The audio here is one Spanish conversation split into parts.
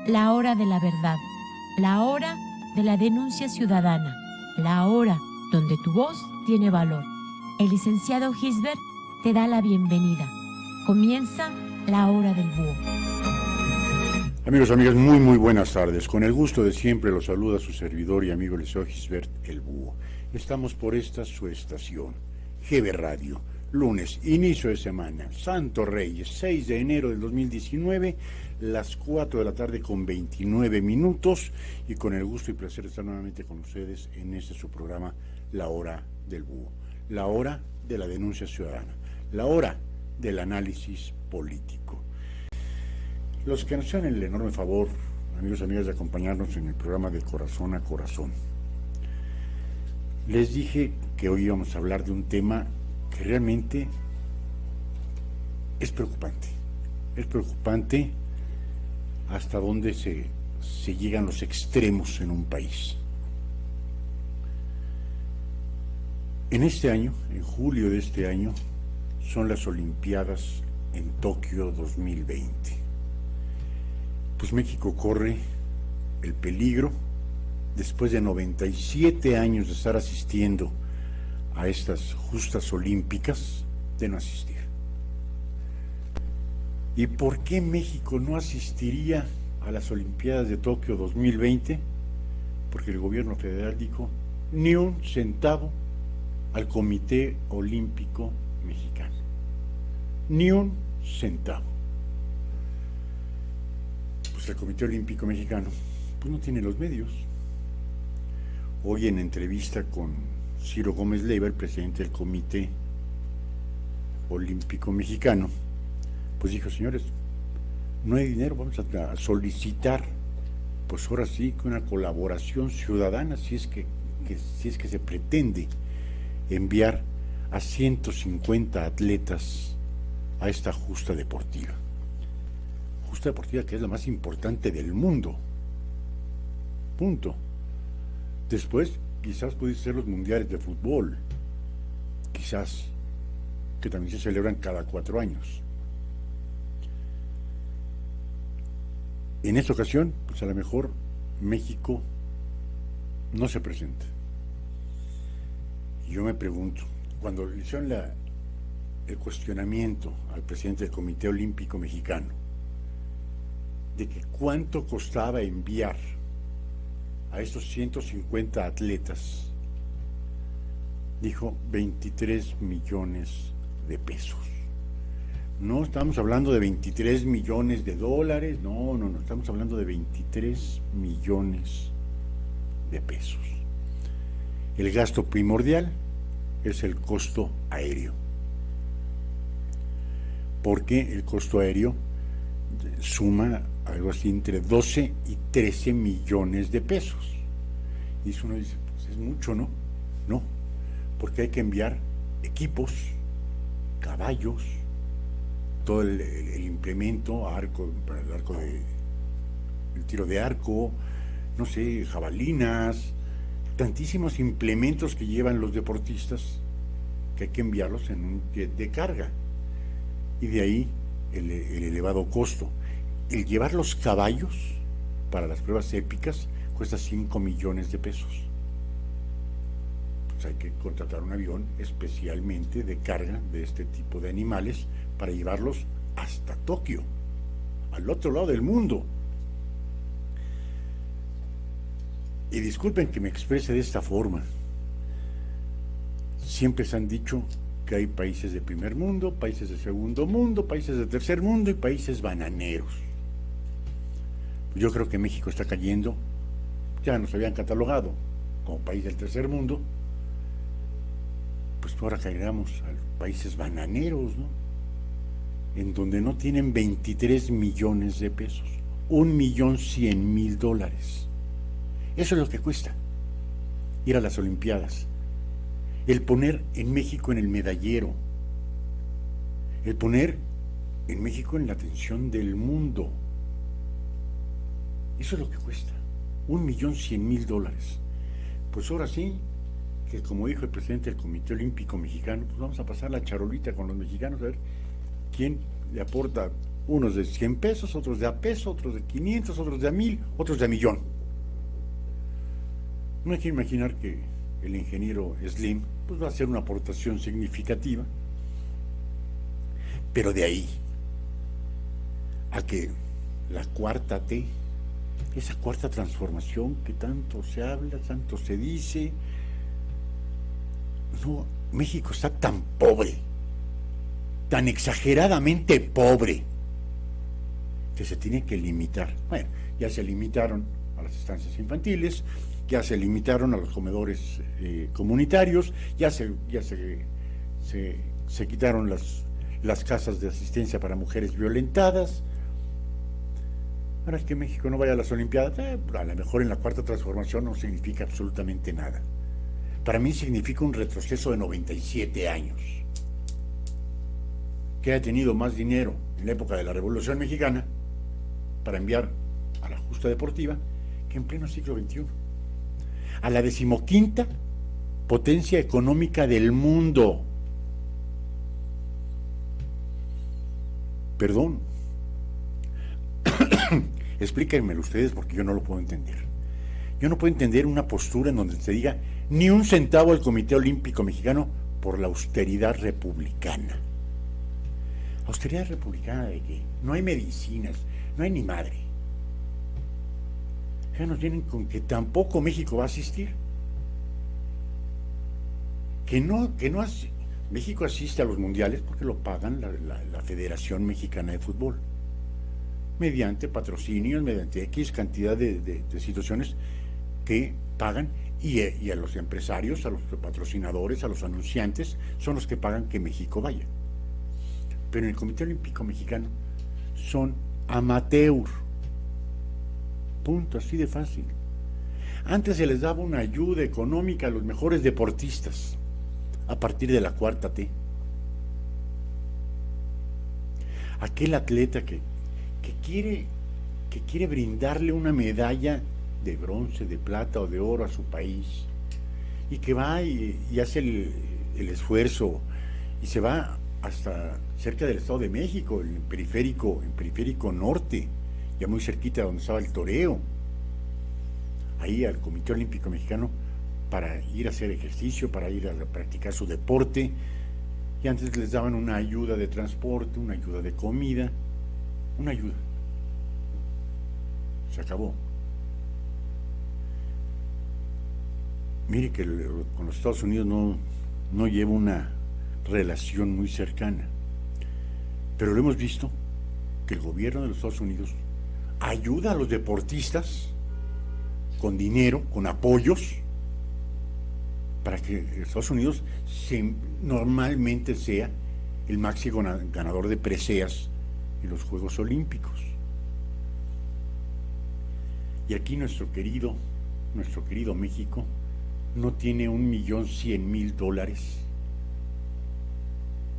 la hora de la verdad, la hora de la denuncia ciudadana, la hora donde tu voz tiene valor. El licenciado Gisbert te da la bienvenida. Comienza la hora del búho. Amigos, amigas, muy buenas tardes. Con el gusto de siempre los saluda su servidor y amigo licenciado Gisbert el Búho. Estamos por esta su estación, GB Radio, lunes, inicio de semana, Santo Reyes, 6 de enero del 2019, las 4 de la tarde con 29 minutos, y con el gusto y placer de estar nuevamente con ustedes en este su programa, La Hora del Búho, la hora de la denuncia ciudadana, la hora del análisis político. Los que nos hacen el enorme favor, amigos y amigas, de acompañarnos en el programa de Corazón a Corazón. Les dije que hoy íbamos a hablar de un tema que realmente es preocupante. Es preocupante hasta dónde se llegan los extremos en un país. En este año, en julio de este año, son las Olimpiadas en Tokio 2020. Pues México corre el peligro, después de 97 años de estar asistiendo a estas justas olímpicas, de no asistir. ¿Y por qué México no asistiría a las Olimpiadas de Tokio 2020? Porque el gobierno federal dijo ni un centavo al Comité Olímpico Mexicano. Ni un centavo. Pues el Comité Olímpico Mexicano pues no tiene los medios. Hoy en entrevista con Ciro Gómez Leiva, el presidente del Comité Olímpico Mexicano, pues dijo: señores, no hay dinero, vamos a solicitar, pues ahora sí, que una colaboración ciudadana, si es que se pretende enviar a 150 atletas a esta justa deportiva. Justa deportiva que es la más importante del mundo. Punto. Después, quizás pueden ser los mundiales de fútbol, quizás, que también se celebran cada 4 años. En esta ocasión, pues a lo mejor México no se presenta. Y yo me pregunto, cuando le hicieron el cuestionamiento al presidente del Comité Olímpico Mexicano de que cuánto costaba enviar a estos 150 atletas, dijo 23 millones de pesos. No estamos hablando de 23 millones de dólares, no, estamos hablando de 23 millones de pesos. El gasto primordial es el costo aéreo, porque el costo aéreo suma algo así entre 12 y 13 millones de pesos. Y eso uno dice, pues es mucho, ¿no? No, porque hay que enviar equipos, caballos, todo el implemento, arco, para el tiro de arco, no sé, jabalinas, tantísimos implementos que llevan los deportistas que hay que enviarlos en un jet de carga. Y de ahí el elevado costo. El llevar los caballos para las pruebas épicas cuesta 5 millones de pesos. Pues hay que contratar un avión especialmente de carga de este tipo de animales para llevarlos hasta Tokio, al otro lado del mundo. Y disculpen que me exprese de esta forma. Siempre se han dicho que hay países de primer mundo, países de segundo mundo, países de tercer mundo y países bananeros. Yo creo que México está cayendo, ya nos habían catalogado como país del tercer mundo, pues ahora caigamos a países bananeros, ¿no? En donde no tienen 23 millones de pesos, 1.100.000 dólares. Eso es lo que cuesta ir a las Olimpiadas. El poner en México en el medallero, el poner en México en la atención del mundo. Eso es lo que cuesta, 1.100.000 dólares. Pues ahora sí, que como dijo el presidente del Comité Olímpico Mexicano, pues vamos a pasar la charolita con los mexicanos a ver quién le aporta unos de 100 pesos, otros de a peso, otros de 500, otros de a 1000, otros de a millón. No hay que imaginar que el ingeniero Slim pues va a hacer una aportación significativa, pero de ahí a que la cuarta T, esa cuarta transformación que tanto se habla, tanto se dice, no, México está tan pobre, tan exageradamente pobre, que se tiene que limitar. Bueno, ya se limitaron a las estancias infantiles, ya se limitaron a los comedores comunitarios, ya se quitaron las casas de asistencia para mujeres violentadas. Ahora es que México no vaya a las Olimpiadas, a lo mejor en la cuarta transformación no significa absolutamente nada. Para mí significa un retroceso de 97 años. Que haya tenido más dinero en la época de la Revolución Mexicana para enviar a la justa deportiva que en pleno siglo XXI. A la 15ª potencia económica del mundo. Perdón. Explíquenmelo ustedes porque yo no lo puedo entender. Yo no puedo entender una postura en donde se diga ni un centavo al Comité Olímpico Mexicano por la austeridad republicana. ¿Austeridad republicana de qué? No hay medicinas, no hay ni madre. Ya nos vienen con que tampoco México va a asistir. México asiste a los mundiales porque lo pagan la Federación Mexicana de Fútbol, mediante patrocinios, mediante X cantidad de situaciones que pagan, y a los empresarios, a los patrocinadores, a los anunciantes, son los que pagan que México vaya. Pero en el Comité Olímpico Mexicano son amateur. Punto, así de fácil. Antes se les daba una ayuda económica a los mejores deportistas a partir de la cuarta T. Aquel atleta que quiere brindarle una medalla de bronce, de plata o de oro a su país, y que va y hace el esfuerzo y se va hasta cerca del Estado de México, en periférico norte, ya muy cerquita de donde estaba el toreo, ahí al Comité Olímpico Mexicano, para ir a hacer ejercicio, para ir a practicar su deporte, y antes les daban una ayuda de transporte, una ayuda de comida, una ayuda. Se acabó. Mire que con los Estados Unidos no lleva una relación muy cercana, pero lo hemos visto que el gobierno de los Estados Unidos ayuda a los deportistas con dinero, con apoyos, para que Estados Unidos normalmente sea el máximo ganador de preseas en los Juegos Olímpicos. Y aquí nuestro querido México no tiene $1.100.000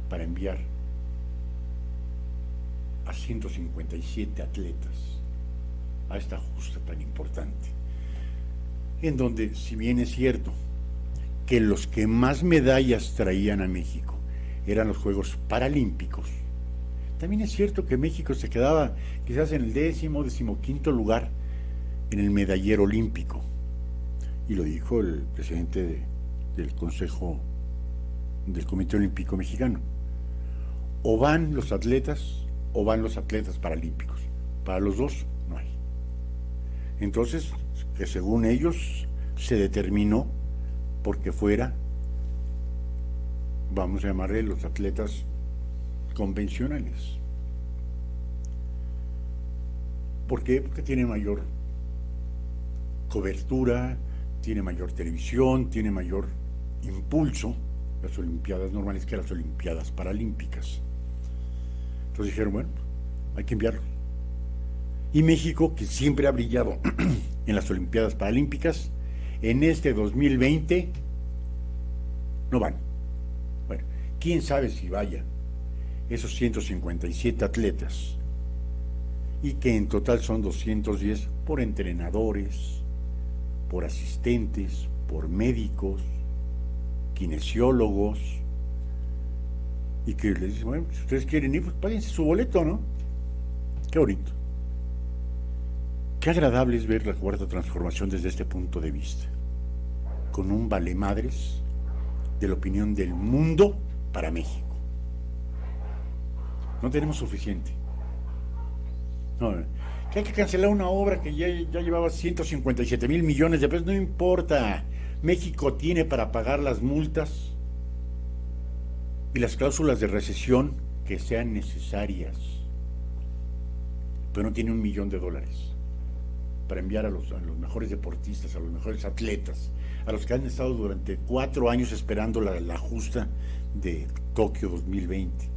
para enviar a 157 atletas a esta justa tan importante, en donde, si bien es cierto que los que más medallas traían a México eran los Juegos Paralímpicos, también es cierto que México se quedaba quizás en el 15º lugar en el medallero olímpico, y lo dijo el presidente del Consejo del Comité Olímpico Mexicano: o van los atletas o van los atletas paralímpicos. Para los dos no hay. Entonces, que según ellos se determinó porque fuera, vamos a llamarle, los atletas convencionales. ¿Por qué? Porque tiene mayor cobertura, tiene mayor televisión, tiene mayor impulso las Olimpiadas normales que las Olimpiadas Paralímpicas. Entonces dijeron, bueno, hay que enviarlo. Y México, que siempre ha brillado en las Olimpiadas Paralímpicas, en este 2020 no van. Bueno, quién sabe si vaya esos 157 atletas, y que en total son 210 por entrenadores, por asistentes, por médicos, kinesiólogos, y que les dicen, bueno, si ustedes quieren ir, pues páguense su boleto, ¿no? Qué bonito. Qué agradable es ver la cuarta transformación desde este punto de vista, con un valemadres de la opinión del mundo para México. No tenemos suficiente. No, que hay que cancelar una obra que ya llevaba 157,000 millones de pesos, no importa. México tiene para pagar las multas y las cláusulas de recesión que sean necesarias, pero no tiene $1 millón para enviar a los mejores deportistas, a los mejores atletas, a los que han estado durante 4 años esperando la justa de Tokio 2020.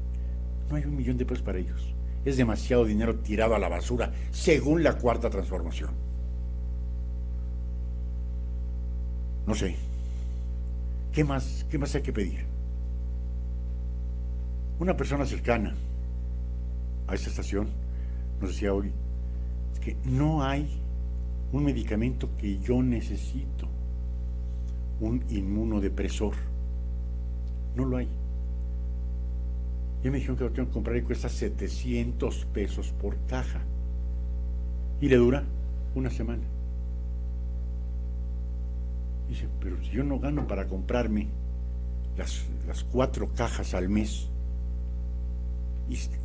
No hay $1 millón para ellos. Es demasiado dinero tirado a la basura, según la cuarta transformación. No sé. ¿Qué más hay que pedir? Una persona cercana a esta estación nos decía hoy, es que no hay un medicamento que yo necesito, un inmunodepresor. No lo hay. Ya me dijeron que lo tengo que comprar y cuesta 700 pesos por caja. Y le dura una semana. Dice, pero si yo no gano para comprarme las 4 cajas al mes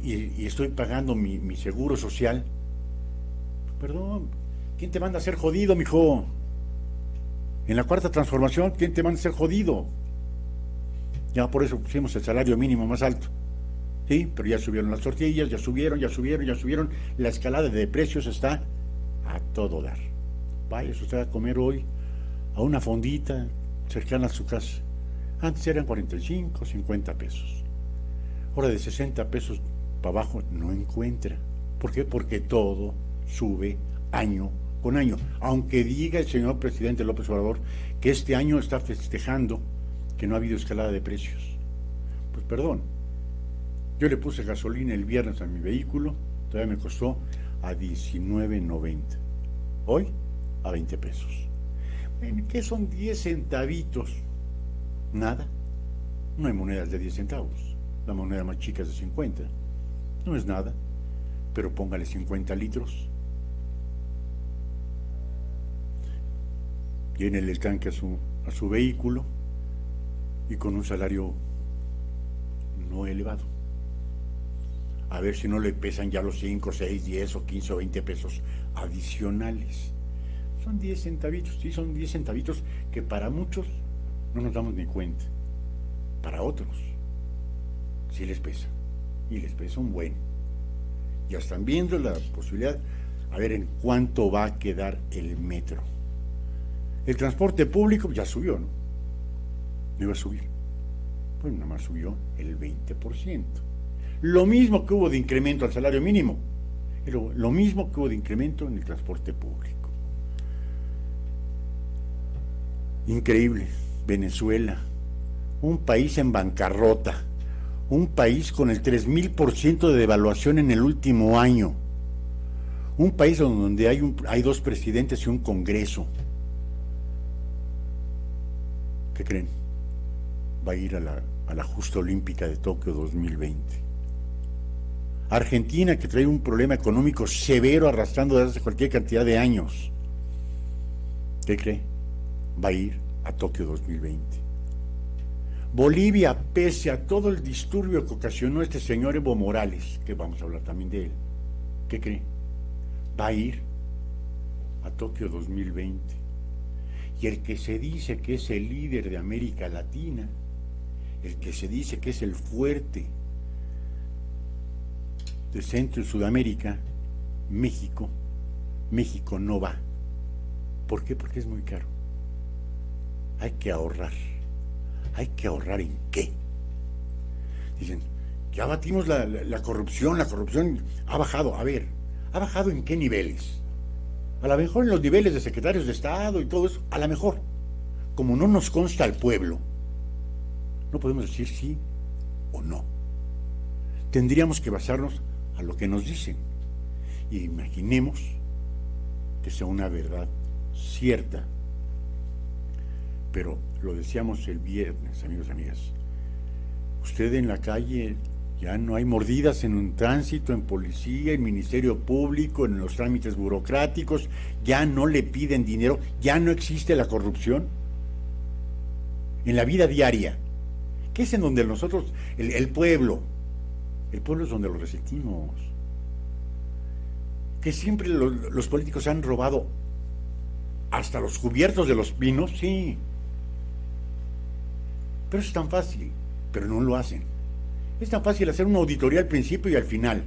y estoy pagando mi seguro social, perdón, ¿quién te manda a ser jodido, mijo? En la cuarta transformación, ¿quién te manda a ser jodido? Ya por eso pusimos el salario mínimo más alto. Sí, pero ya subieron las tortillas, ya subieron. La escalada de precios está a todo dar. Vaya usted a comer hoy a una fondita cercana a su casa. Antes eran 45, 50 pesos. Ahora de 60 pesos para abajo no encuentra. ¿Por qué? Porque todo sube año con año. Aunque diga el señor presidente López Obrador que este año está festejando que no ha habido escalada de precios. Pues perdón. Yo le puse gasolina el viernes a mi vehículo, todavía me costó a $19.90. Hoy, a 20 pesos. ¿Qué son 10 centavitos? Nada. No hay monedas de 10 centavos. La moneda más chica es de 50. No es nada. Pero póngale 50 litros. Llénele el tanque a su vehículo y con un salario no elevado. A ver si no le pesan ya los 5, 6, 10 o 15 o 20 pesos adicionales. Son 10 centavitos, sí, son 10 centavitos que para muchos no nos damos ni cuenta. Para otros sí les pesa, y les pesa un buen. Ya están viendo la posibilidad, a ver en cuánto va a quedar el metro. El transporte público ya subió, ¿no? No iba a subir. Pues nada más subió el 20%. Lo mismo que hubo de incremento al salario mínimo, lo mismo que hubo de incremento en el transporte público. Increíble. Venezuela, un país en bancarrota, un país con el 3,000% de devaluación en el último año, un país donde hay 2 presidentes y un congreso. ¿Qué creen? Va a ir a la justa olímpica de Tokio 2020. Argentina, que trae un problema económico severo arrastrando desde hace cualquier cantidad de años. ¿Qué cree? Va a ir a Tokio 2020. Bolivia, pese a todo el disturbio que ocasionó este señor Evo Morales, que vamos a hablar también de él, ¿qué cree? Va a ir a Tokio 2020. Y el que se dice que es el líder de América Latina, el que se dice que es el fuerte de Centro y Sudamérica, México no va. ¿Por qué? Porque es muy caro. Hay que ahorrar. ¿Hay que ahorrar en qué? Dicen, ya batimos la corrupción ha bajado. A ver, ¿ha bajado en qué niveles? A lo mejor en los niveles de secretarios de Estado y todo eso, a lo mejor. Como no nos consta al pueblo, no podemos decir sí o no. Tendríamos que basarnos a lo que nos dicen. Y imaginemos que sea una verdad cierta. Pero lo decíamos el viernes, amigos y amigas. Usted en la calle Ya no hay mordidas en un tránsito, en policía, en Ministerio Público, en los trámites burocráticos, ya no le piden dinero, ya no existe la corrupción. En la vida diaria, que es en donde nosotros, el pueblo es donde lo resentimos. Que siempre los políticos han robado hasta los cubiertos de los pinos, sí. Pero eso es tan fácil, pero no lo hacen. Es tan fácil hacer una auditoría al principio y al final.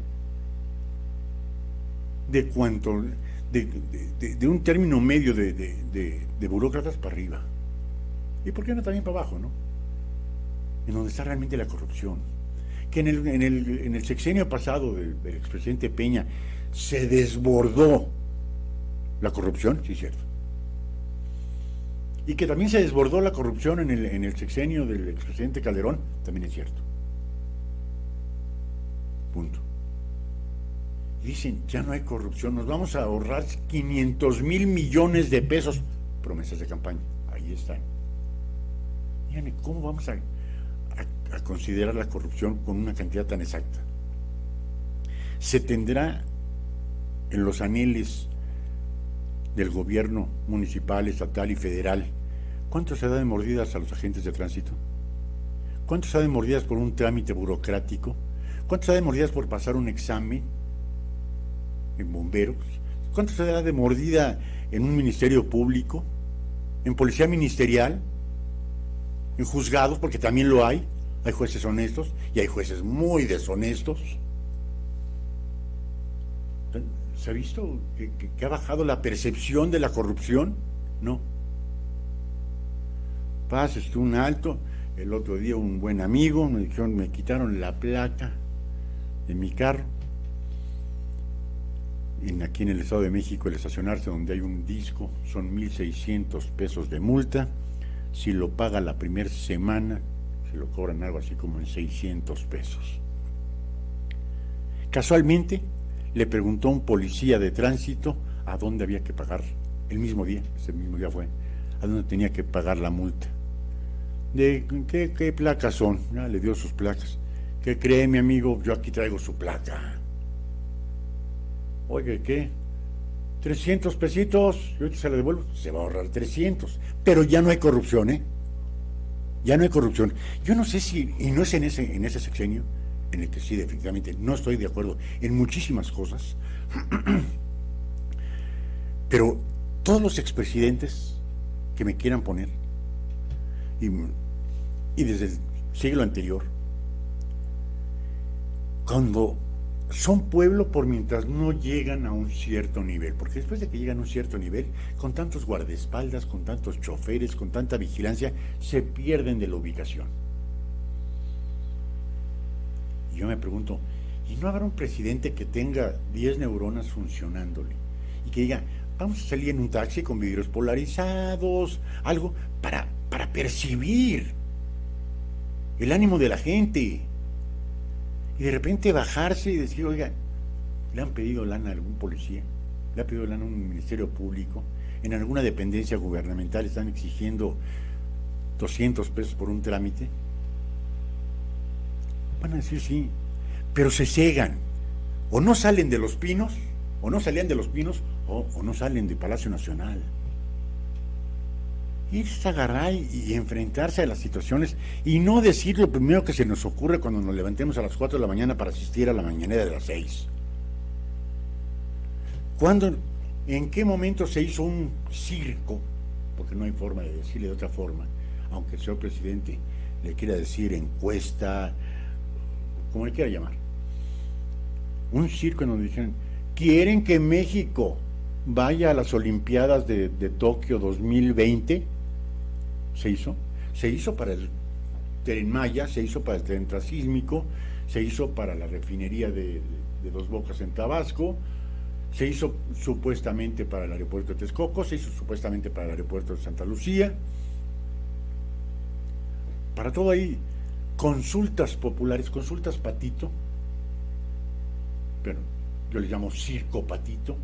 De cuánto, de un término medio de burócratas para arriba. ¿Y por qué no también para abajo, no? En donde está realmente la corrupción. Que en el sexenio pasado del expresidente Peña se desbordó la corrupción, sí es cierto. Y que también se desbordó la corrupción en el sexenio del expresidente Calderón, también es cierto. Punto. Y dicen, ya no hay corrupción, nos vamos a ahorrar 500,000 millones de pesos. Promesas de campaña, ahí están. Díganme, ¿cómo vamos a considerar la corrupción con una cantidad tan exacta? Se tendrá en los anheles del gobierno municipal, estatal y federal, ¿cuánto se da de mordidas a los agentes de tránsito? ¿Cuánto se da de mordidas por un trámite burocrático? ¿Cuánto se da de mordidas por pasar un examen en bomberos? ¿Cuánto se da de mordida en un ministerio público? ¿En policía ministerial? ¿En juzgados? Porque también lo hay. Hay jueces honestos y hay jueces muy deshonestos. ¿Se ha visto que ha bajado la percepción de la corrupción? No. Pases tú un alto. El otro día un buen amigo me dijeron, me quitaron la placa de mi carro. Aquí en el Estado de México, el estacionarse donde hay un disco son 1,600 pesos de multa. Si lo paga la primera semana, se lo cobran algo así como en 600 pesos. Casualmente, le preguntó a un policía de tránsito a dónde había que pagar, ese mismo día fue, a dónde tenía que pagar la multa. ¿De qué placas son? Ya le dio sus placas. ¿Qué cree, mi amigo? Yo aquí traigo su placa. Oye, ¿qué? 300 pesitos, yo ahorita se la devuelvo, se va a ahorrar 300. Pero ya no hay corrupción, ¿eh? Ya no hay corrupción. Yo no sé si, y no es en ese sexenio, en el que sí, definitivamente, no estoy de acuerdo en muchísimas cosas, pero todos los expresidentes que me quieran poner, y desde el siglo anterior, cuando son pueblo por mientras no llegan a un cierto nivel, porque después de que llegan a un cierto nivel, con tantos guardaespaldas, con tantos choferes, con tanta vigilancia, se pierden de la ubicación. Y yo me pregunto, ¿y no habrá un presidente que tenga 10 neuronas funcionándole y que diga, vamos a salir en un taxi con vidrios polarizados, algo para percibir el ánimo de la gente? Y de repente bajarse y decir, oiga, ¿le han pedido lana a algún policía? ¿Le ha pedido lana a un ministerio público? ¿En alguna dependencia gubernamental están exigiendo 200 pesos por un trámite? Van a decir sí, pero se cegan. O no salen de Los Pinos, o no salían de Los Pinos, o no salen de Palacio Nacional. Irse a agarrar y enfrentarse a las situaciones y no decir lo primero que se nos ocurre cuando nos levantemos a las 4 de la mañana para asistir a la mañanera de las 6. ¿En qué momento se hizo un circo? Porque no hay forma de decirle de otra forma, aunque el señor presidente le quiera decir encuesta, como le quiera llamar. Un circo en donde dijeron, ¿quieren que México vaya a las Olimpiadas de Tokio 2020? Se hizo para el Tren Maya, se hizo para el tren transísmico, se hizo para la refinería de Dos Bocas en Tabasco, se hizo supuestamente para el aeropuerto de Texcoco, se hizo supuestamente para el aeropuerto de Santa Lucía. Para todo ahí, consultas populares, consultas patito, pero yo le llamo circo patito,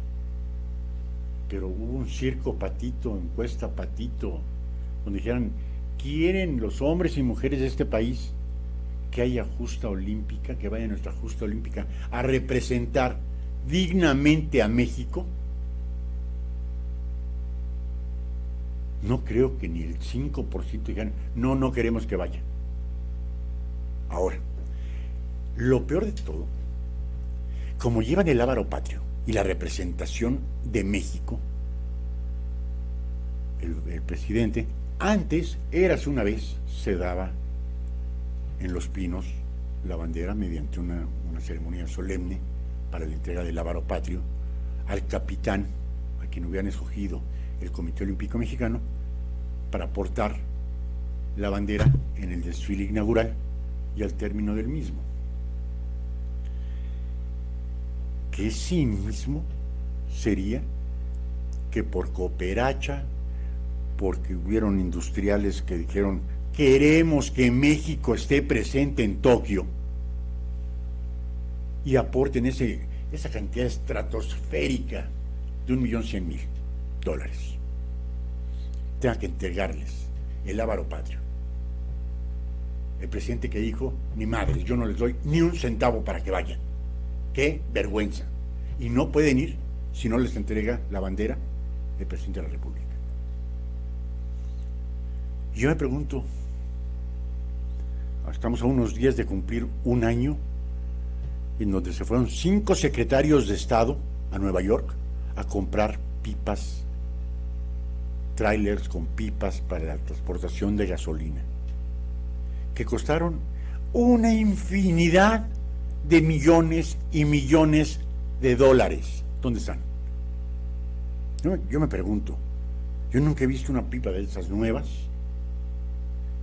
pero hubo un circo patito, encuesta patito, donde dijeran, ¿quieren los hombres y mujeres de este país que haya justa olímpica, que vaya nuestra justa olímpica a representar dignamente a México? No creo que ni el 5% digan, no queremos que vaya. Ahora, lo peor de todo, como llevan el lábaro patrio y la representación de México, el presidente, antes, érase una vez, se daba en Los Pinos la bandera mediante una ceremonia solemne para la entrega del lábaro patrio al capitán, a quien hubieran escogido el Comité Olímpico Mexicano, para portar la bandera en el desfile inaugural y al término del mismo. ¿Qué cinismo sería que por cooperacha, porque hubieron industriales que dijeron queremos que México esté presente en Tokio y aporten esa cantidad estratosférica de $1.100.000, tenga que entregarles el lábaro patrio? El presidente que dijo, ni madre, yo no les doy ni un centavo para que vayan. ¡Qué vergüenza! Y no pueden ir si no les entrega la bandera el presidente de la República. Y yo me pregunto, estamos a unos días de cumplir un año en donde se fueron 5 secretarios de Estado a Nueva York a comprar pipas, trailers con pipas para la transportación de gasolina, que costaron una infinidad de millones y millones de dólares. ¿Dónde están? Yo me pregunto, yo nunca he visto una pipa de esas nuevas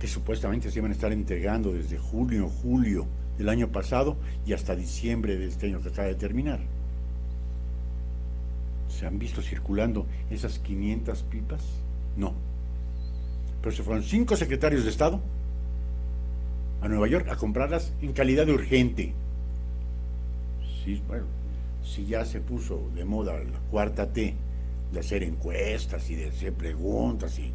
que supuestamente se iban a estar entregando desde julio del año pasado y hasta diciembre de este año que acaba de terminar. ¿Se han visto circulando esas 500 pipas? No. Pero se fueron 5 secretarios de Estado a Nueva York a comprarlas en calidad de urgente. Sí, bueno, si ya se puso de moda la cuarta T, de hacer encuestas y de hacer preguntas y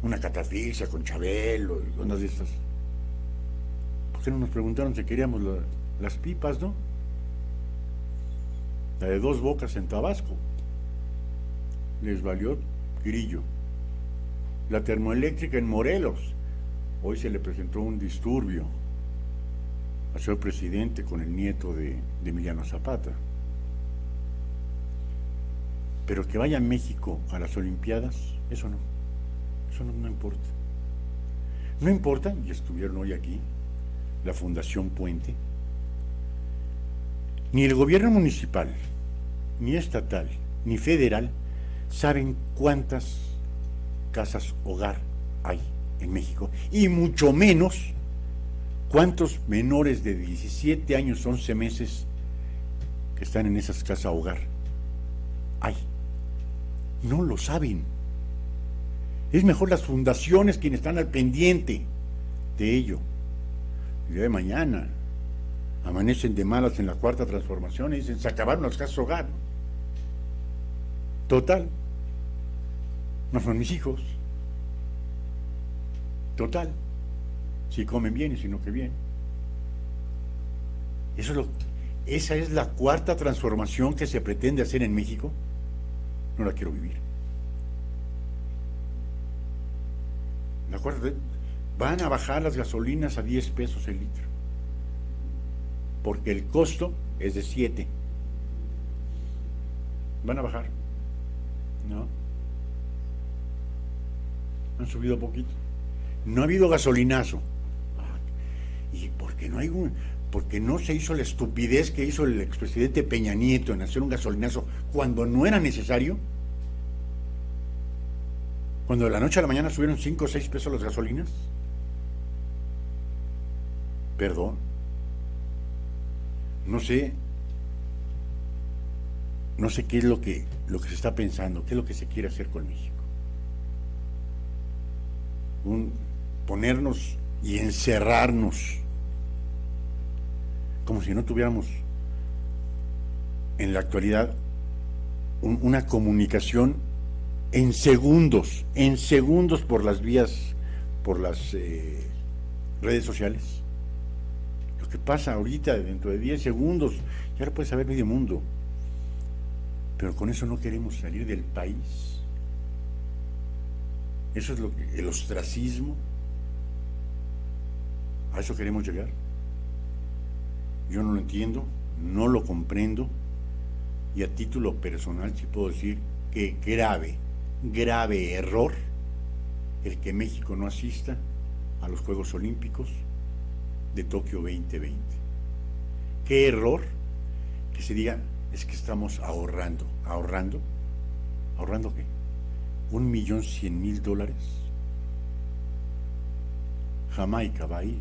una catafixia con Chabelo y unas de estas, ¿por qué no nos preguntaron si queríamos las pipas, no? La de Dos Bocas en Tabasco les valió grillo. La termoeléctrica en Morelos, hoy se le presentó un disturbio al señor presidente con el nieto de Emiliano Zapata. Pero que vaya México a las Olimpiadas, eso no importa. No importa, y estuvieron hoy aquí la Fundación Puente, ni el gobierno municipal, ni estatal, ni federal saben cuántas casas hogar hay en México, y mucho menos cuántos menores de 17 años, 11 meses que están en esas casas hogar hay. No lo saben. Es mejor las fundaciones quienes están al pendiente de ello. El día de mañana amanecen de malas en la Cuarta Transformación y dicen, se acabaron las casas hogar. Total, no son mis hijos. Total, si comen bien y si no que bien. Esa es la Cuarta Transformación que se pretende hacer en México. No la quiero vivir. La cuarta, van a bajar las gasolinas a 10 pesos el litro, porque el costo es de 7. Van a bajar, ¿no? Han subido poquito. No ha habido gasolinazo. ¿Y por qué no hay porque no se hizo la estupidez que hizo el expresidente Peña Nieto en hacer un gasolinazo cuando no era necesario? Cuando de la noche a la mañana subieron 5 o 6 pesos las gasolinas. Perdón. No sé qué es lo que se está pensando, qué es lo que se quiere hacer con México. Ponernos y encerrarnos como si no tuviéramos en la actualidad una comunicación en segundos por las vías, por las redes sociales. Lo que pasa ahorita, dentro de 10 segundos, ya lo puede saber medio mundo. Pero con eso no queremos salir del país. Eso es el ostracismo. ¿A eso queremos llegar? Yo no lo entiendo, no lo comprendo, y a título personal sí puedo decir que grave error el que México no asista a los Juegos Olímpicos de Tokio 2020. Qué error que se diga, es que estamos ahorrando. ¿Ahorrando qué? $1,100,000. Jamaica va a ir.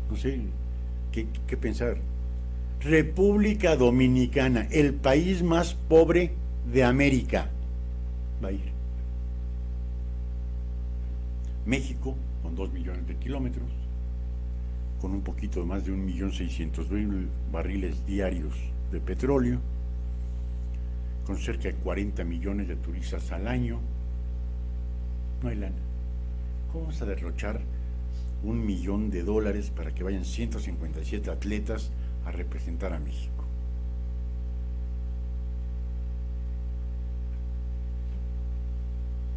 No sé qué pensar. República Dominicana, el país más pobre de América, va a ir. México, con 2 millones de kilómetros, con un poquito más de 1,600,000 barriles diarios de petróleo, con cerca de 40 millones de turistas al año, no hay lana. ¿Cómo vamos a derrochar $1,000,000 para que vayan 157 atletas a representar a México?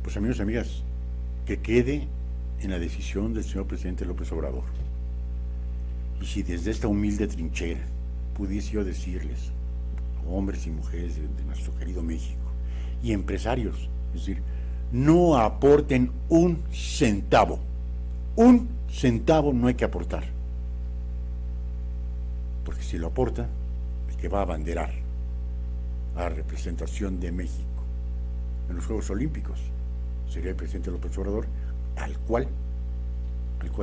Pues amigos y amigas, que quede en la decisión del señor presidente López Obrador. Y si desde esta humilde trinchera pudiese yo decirles, hombres y mujeres de nuestro querido México, y empresarios, es decir, no aporten un centavo no hay que aportar, porque si lo aporta, el que va a abanderar a la representación de México en los Juegos Olímpicos sería el presidente López Obrador, al cual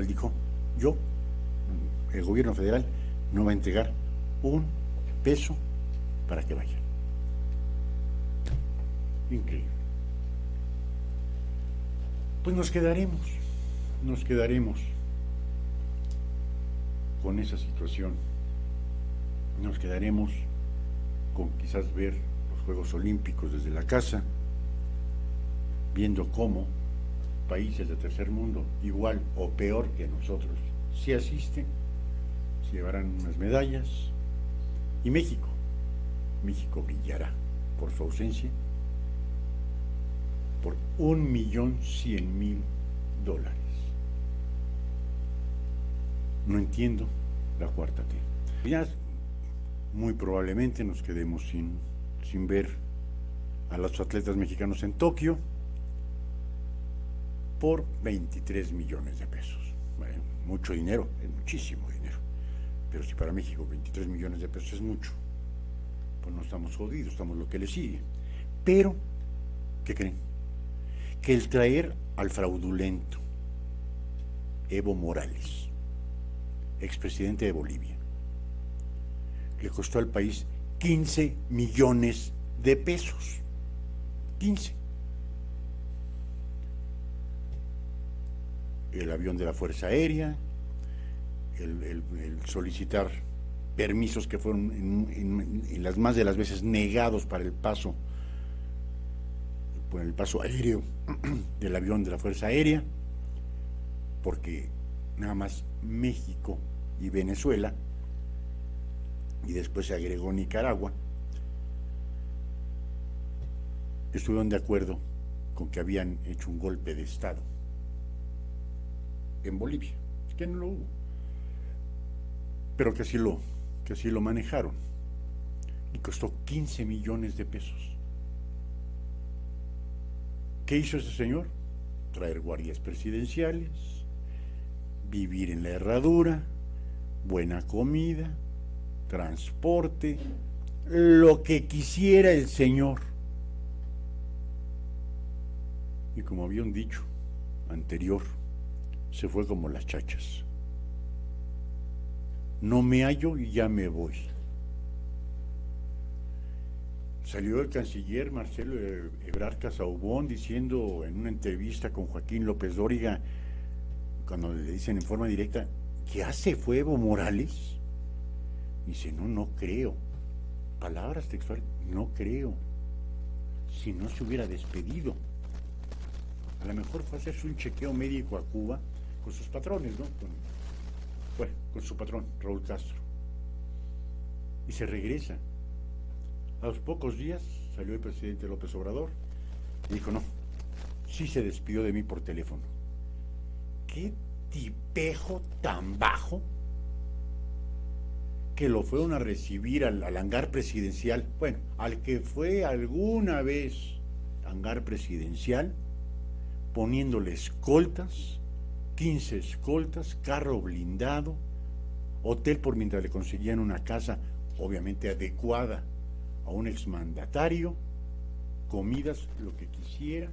dijo, el gobierno federal no va a entregar un peso para que vayan. Increíble. Pues nos quedaremos con esa situación, nos quedaremos con quizás ver los Juegos Olímpicos desde la casa, viendo cómo países de tercer mundo, igual o peor que nosotros, si asisten, se llevarán unas medallas, y México brillará por su ausencia por $1,100,000. No entiendo la cuarta T. Ya muy probablemente nos quedemos sin ver a los atletas mexicanos en Tokio por 23 millones de pesos. Bueno, mucho dinero, es muchísimo dinero. Pero si para México 23 millones de pesos es mucho, pues no estamos jodidos, estamos lo que le sigue. Pero, ¿qué creen? Que el traer al fraudulento Evo Morales, expresidente de Bolivia, le costó al país 15 millones de pesos. 15. El avión de la Fuerza Aérea, el solicitar permisos que fueron en las más de las veces negados para el paso aéreo del avión de la Fuerza Aérea, porque nada más México y Venezuela, y después se agregó Nicaragua, estuvieron de acuerdo con que habían hecho un golpe de Estado en Bolivia, que no lo hubo, pero que así lo manejaron, y costó 15 millones de pesos. ¿Qué hizo ese señor? Traer guardias presidenciales, vivir en la herradura, buena comida, transporte, lo que quisiera el señor. Y como había un dicho anterior, se fue como las chachas. No me hallo y ya me voy. Salió el canciller Marcelo Ebrard Casaubon diciendo en una entrevista con Joaquín López Dóriga, cuando le dicen en forma directa, ¿ya se fue Evo Morales? Dice, no creo. Palabras textuales, no creo. Si no se hubiera despedido. A lo mejor fue a hacerse un chequeo médico a Cuba con sus patrones, ¿no? Con su patrón, Raúl Castro. Y se regresa. A los pocos días salió el presidente López Obrador y dijo, no, sí se despidió de mí por teléfono. ¿Qué tipejo tan bajo que lo fueron a recibir al hangar presidencial? Bueno, al que fue alguna vez hangar presidencial, poniéndole escoltas, 15 escoltas, carro blindado, hotel por mientras le conseguían una casa obviamente adecuada a un exmandatario, comidas, lo que quisiera.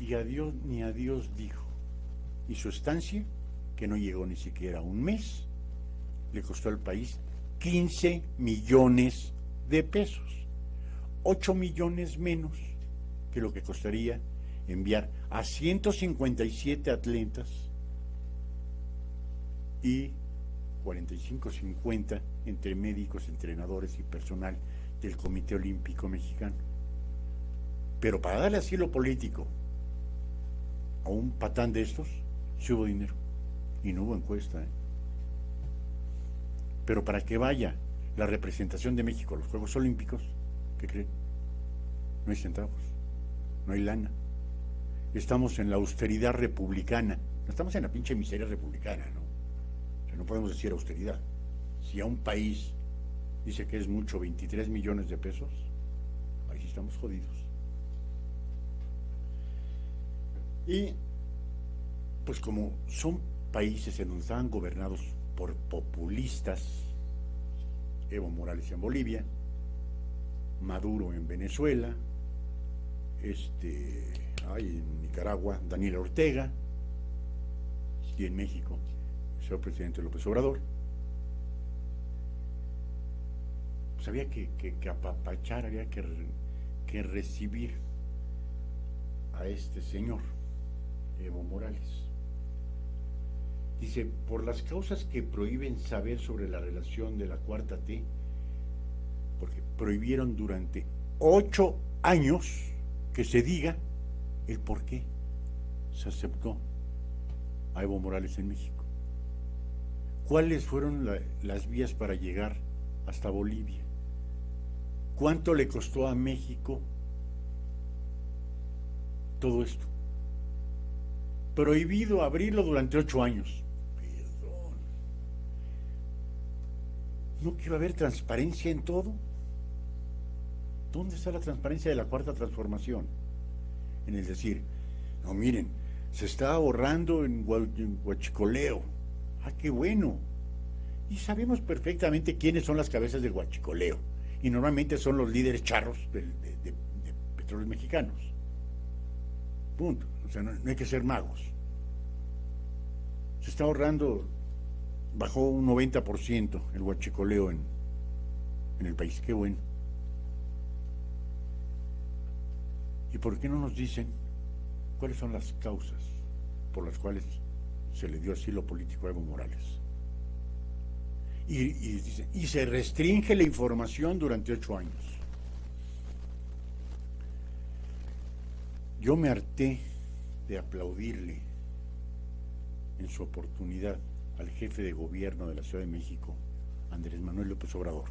Y adiós, ni adiós dijo. Y su estancia, que no llegó ni siquiera a un mes, le costó al país 15 millones de pesos. 8 millones menos que lo que costaría enviar a 157 atletas y 45-50 entre médicos, entrenadores y personal del Comité Olímpico Mexicano. Pero para darle asilo político a un patán de estos, sí hubo dinero y no hubo encuesta, ¿eh? Pero para que vaya la representación de México a los Juegos Olímpicos, ¿qué creen? No hay centavos, no hay lana. Estamos en la austeridad republicana, no estamos en la pinche miseria republicana, ¿no? O sea, no podemos decir austeridad. Si a un país dice que es mucho 23 millones de pesos, ahí sí estamos jodidos. Y pues como son países en donde estaban gobernados por populistas, Evo Morales en Bolivia, Maduro en Venezuela, en Nicaragua, Daniel Ortega, y en México, el señor presidente López Obrador, pues había que apapachar, había que recibir a este señor, Evo Morales. Dice, por las causas que prohíben saber sobre la relación de la Cuarta T, porque prohibieron durante 8 años que se diga el por qué se aceptó a Evo Morales en México. ¿Cuáles fueron las vías para llegar hasta Bolivia? ¿Cuánto le costó a México todo esto? Prohibido abrirlo durante 8 años. Perdón. ¿No que iba a haber transparencia en todo? ¿Dónde está la transparencia de la Cuarta Transformación? En el decir, no, miren, se está ahorrando en huachicoleo. Ah, qué bueno. Y sabemos perfectamente quiénes son las cabezas del huachicoleo. Y normalmente son los líderes charros de petróleos mexicanos. Punto. O sea, no hay que ser magos. Se está ahorrando, bajó un 90% el huachicoleo en el país. Qué bueno. ¿Y por qué no nos dicen cuáles son las causas por las cuales se le dio asilo político a Evo Morales? Y se restringe la información durante 8 años. Yo me harté de aplaudirle en su oportunidad al jefe de gobierno de la Ciudad de México, Andrés Manuel López Obrador,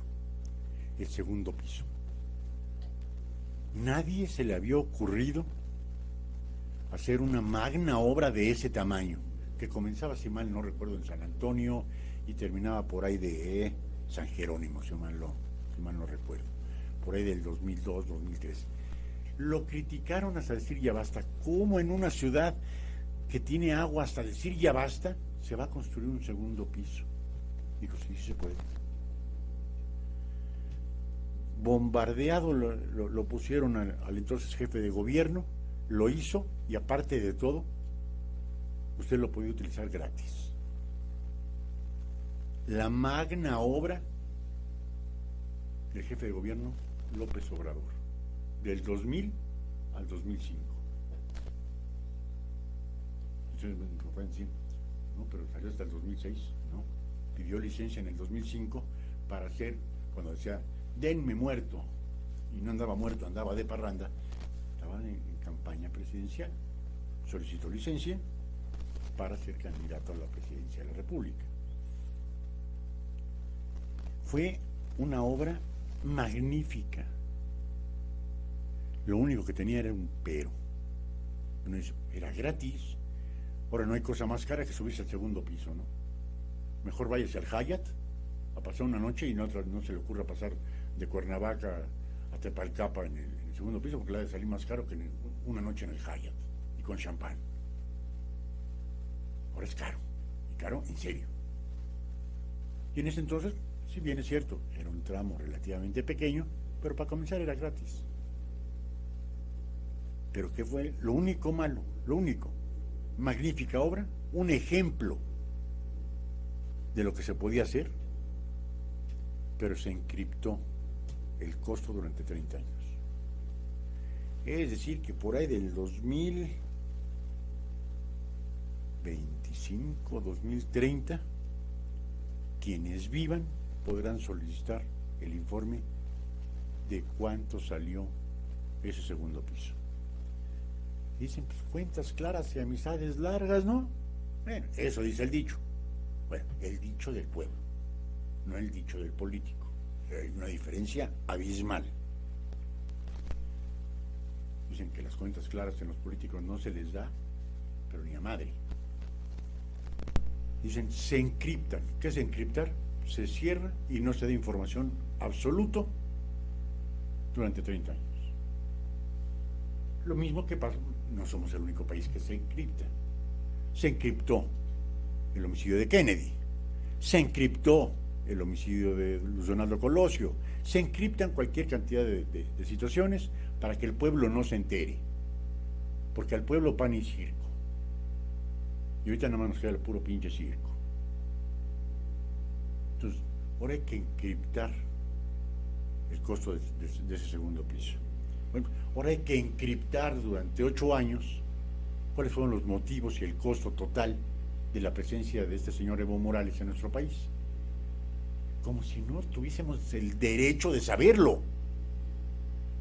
el segundo piso. Nadie se le había ocurrido hacer una magna obra de ese tamaño, que comenzaba, si mal no recuerdo, en San Antonio y terminaba por ahí de San Jerónimo, si mal no recuerdo, por ahí del 2002, 2003. Lo criticaron hasta decir ya basta. ¿Cómo en una ciudad que tiene agua hasta decir ya basta se va a construir un segundo piso? Dijo, sí se puede. Bombardeado lo pusieron al entonces jefe de gobierno, lo hizo y aparte de todo, usted lo podía utilizar gratis. La magna obra del jefe de gobierno López Obrador, del 2000 al 2005. Entonces me pueden decir, no, pero salió hasta el 2006, ¿no? Pidió licencia en el 2005 para hacer, cuando decía, denme muerto, y no andaba muerto, andaba de parranda, estaba en campaña presidencial. Solicitó licencia para ser candidato a la presidencia de la República. Fue una obra magnífica. Lo único que tenía era un pero. Era gratis. Ahora no hay cosa más cara que subirse al segundo piso, ¿no? Mejor váyase al Hyatt a pasar una noche y no se le ocurra pasar de Cuernavaca a Tepalcapa en el segundo piso, porque le ha de salir más caro que una noche en el Hyatt y con champán. Ahora es caro, y caro en serio. Y en ese entonces, si bien es cierto, era un tramo relativamente pequeño, pero para comenzar era gratis. Pero ¿qué fue lo único malo? Lo único. Magnífica obra, un ejemplo de lo que se podía hacer, pero se encriptó el costo durante 30 años. Es decir, que por ahí del 2025, 2030, quienes vivan podrán solicitar el informe de cuánto salió ese segundo piso. Dicen, pues, cuentas claras y amistades largas, ¿no? Bueno, eso dice el dicho. Bueno, el dicho del pueblo, no el dicho del político. Hay una diferencia abismal. Dicen que las cuentas claras en los políticos no se les da, pero ni a madre. Dicen, se encriptan. ¿Qué es encriptar? Se cierra y no se da información absoluto durante 30 años. Lo mismo que pasa, no somos el único país que se encripta. Se encriptó el homicidio de Kennedy, se encriptó el homicidio de Luis Donaldo Colosio, se encriptan cualquier cantidad de situaciones para que el pueblo no se entere, porque al pueblo pan y circo. Y ahorita nada más nos queda el puro pinche circo. Entonces, ahora hay que encriptar el costo de ese segundo piso. Bueno, ahora hay que encriptar durante 8 años cuáles fueron los motivos y el costo total de la presencia de este señor Evo Morales en nuestro país. Como si no tuviésemos el derecho de saberlo.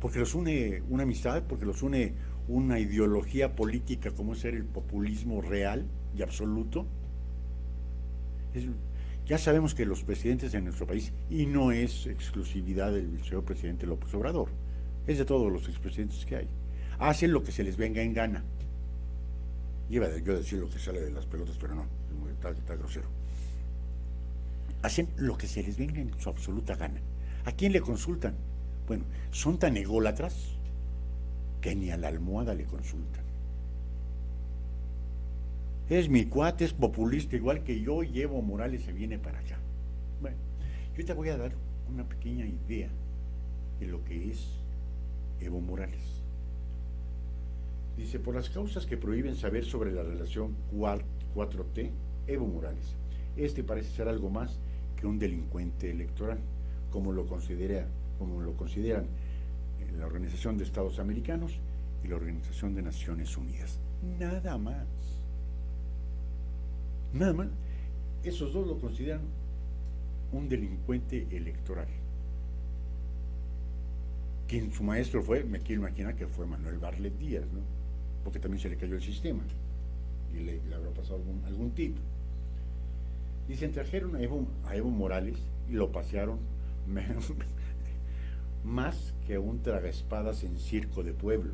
Porque los une una amistad, porque los une una ideología política como es ser el populismo real y absoluto. Ya sabemos que los presidentes en nuestro país, y no es exclusividad del señor presidente López Obrador, es de todos los expresidentes que hay, hacen lo que se les venga en gana. Iba yo a decir lo que sale de las pelotas, pero no, está grosero. Hacen lo que se les venga en su absoluta gana. ¿A quién le consultan? Bueno, son tan ególatras que ni a la almohada le consultan. Es mi cuate, es populista igual que yo, y Evo Morales se viene para acá. Bueno, yo te voy a dar una pequeña idea de lo que es Evo Morales. Dice, por las causas que prohíben saber sobre la relación 4T, Evo Morales, parece ser algo más que un delincuente electoral, como lo consideran la Organización de Estados Americanos y la Organización de Naciones Unidas. Nada más. Nada más. Esos dos lo consideran un delincuente electoral. Quien su maestro fue, me quiero imaginar que fue Manuel Bartlett Díaz, ¿no? Porque también se le cayó el sistema y le habrá pasado algún tip. Dicen, trajeron a Evo Morales y lo pasearon más que a un tragaespadas en circo de pueblo.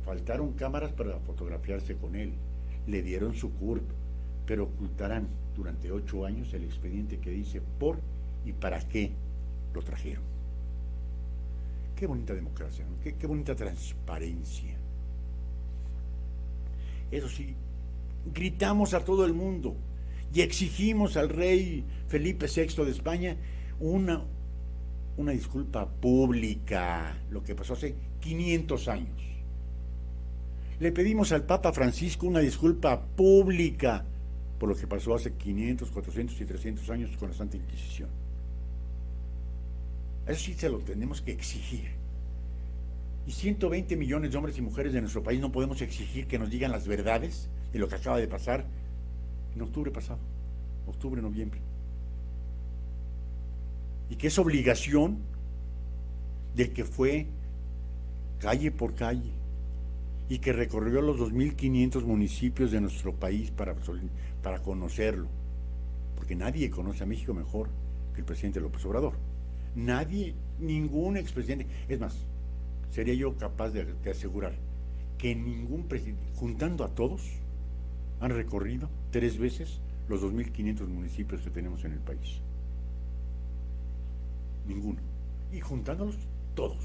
Faltaron cámaras para fotografiarse con él, le dieron su CURP, pero ocultarán durante 8 años el expediente que dice por y para qué lo trajeron. Qué bonita democracia, ¿no? Qué bonita transparencia. Eso sí, gritamos a todo el mundo y exigimos al rey Felipe VI de España una disculpa pública, lo que pasó hace 500 años. Le pedimos al Papa Francisco una disculpa pública por lo que pasó hace 500, 400 y 300 años con la Santa Inquisición. Eso sí se lo tenemos que exigir. Y 120 millones de hombres y mujeres de nuestro país no podemos exigir que nos digan las verdades de lo que acaba de pasar en octubre pasado, octubre, noviembre. Y que es obligación del que fue calle por calle y que recorrió los 2.500 municipios de nuestro país para conocerlo, porque nadie conoce a México mejor que el presidente López Obrador. Nadie, ningún expresidente, es más, sería yo capaz de asegurar que ningún presidente, juntando a todos, han recorrido 3 veces los 2.500 municipios que tenemos en el país. Ninguno. Y juntándolos todos.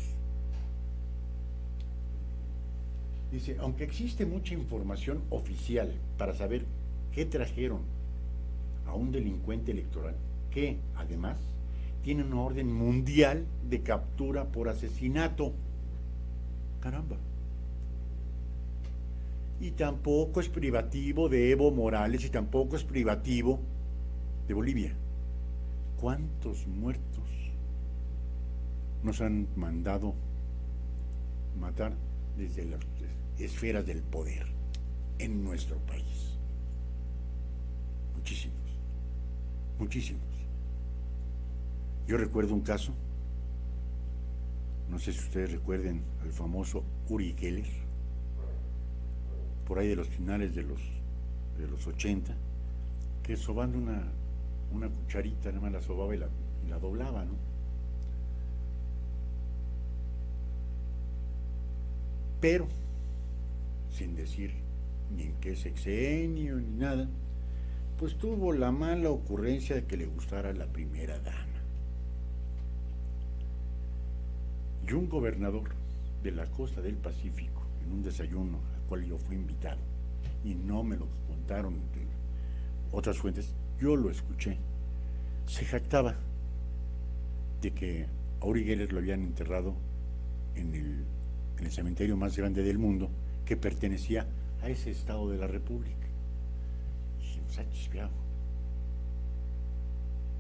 Dice, aunque existe mucha información oficial para saber qué trajeron a un delincuente electoral, que además tiene una orden mundial de captura por asesinato. Caramba. Y tampoco es privativo de Evo Morales y tampoco es privativo de Bolivia. ¿Cuántos muertos nos han mandado matar desde las esferas del poder en nuestro país? Muchísimos, muchísimos. Yo recuerdo un caso, no sé si ustedes recuerden al famoso Uri Geller, por ahí de los finales de los 80, que sobando una cucharita, nada más la sobaba y la doblaba, ¿no? Pero, sin decir ni en qué sexenio ni nada, pues tuvo la mala ocurrencia de que le gustara la primera dama. Y un gobernador de la costa del Pacífico, en un desayuno al cual yo fui invitado, y no me lo contaron de otras fuentes, yo lo escuché, se jactaba de que a Uri Geller lo habían enterrado en el cementerio más grande del mundo, que pertenecía a ese estado de la República. Y dijimos, chispeado.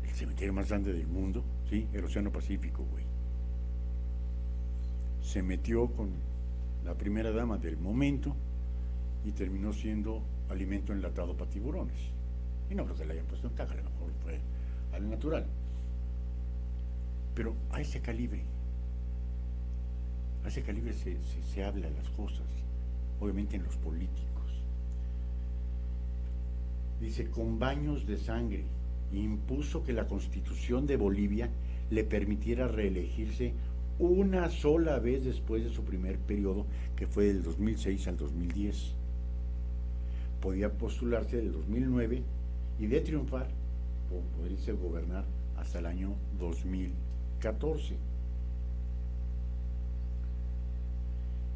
El cementerio más grande del mundo, ¿sí? El Océano Pacífico, güey. Se metió con la primera dama del momento y terminó siendo alimento enlatado para tiburones. Y no creo que le hayan puesto en caja, a lo mejor fue al natural. Pero a ese calibre se habla de las cosas, obviamente en los políticos. Dice, con baños de sangre, impuso que la Constitución de Bolivia le permitiera reelegirse una sola vez después de su primer periodo, que fue del 2006 al 2010. Podía postularse del 2009 y de triunfar, podría gobernar hasta el año 2014.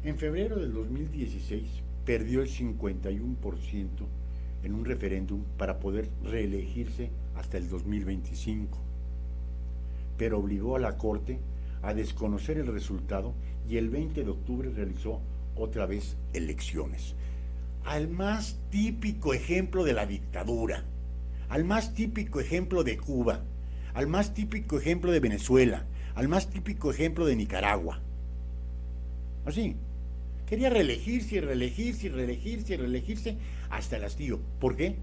En febrero del 2016 perdió el 51% en un referéndum para poder reelegirse hasta el 2025, pero obligó a la Corte a desconocer el resultado y el 20 de octubre realizó otra vez elecciones. Al más típico ejemplo de la dictadura, al más típico ejemplo de Cuba, al más típico ejemplo de Venezuela, al más típico ejemplo de Nicaragua. Así. Quería reelegirse hasta el hastío. ¿Por qué?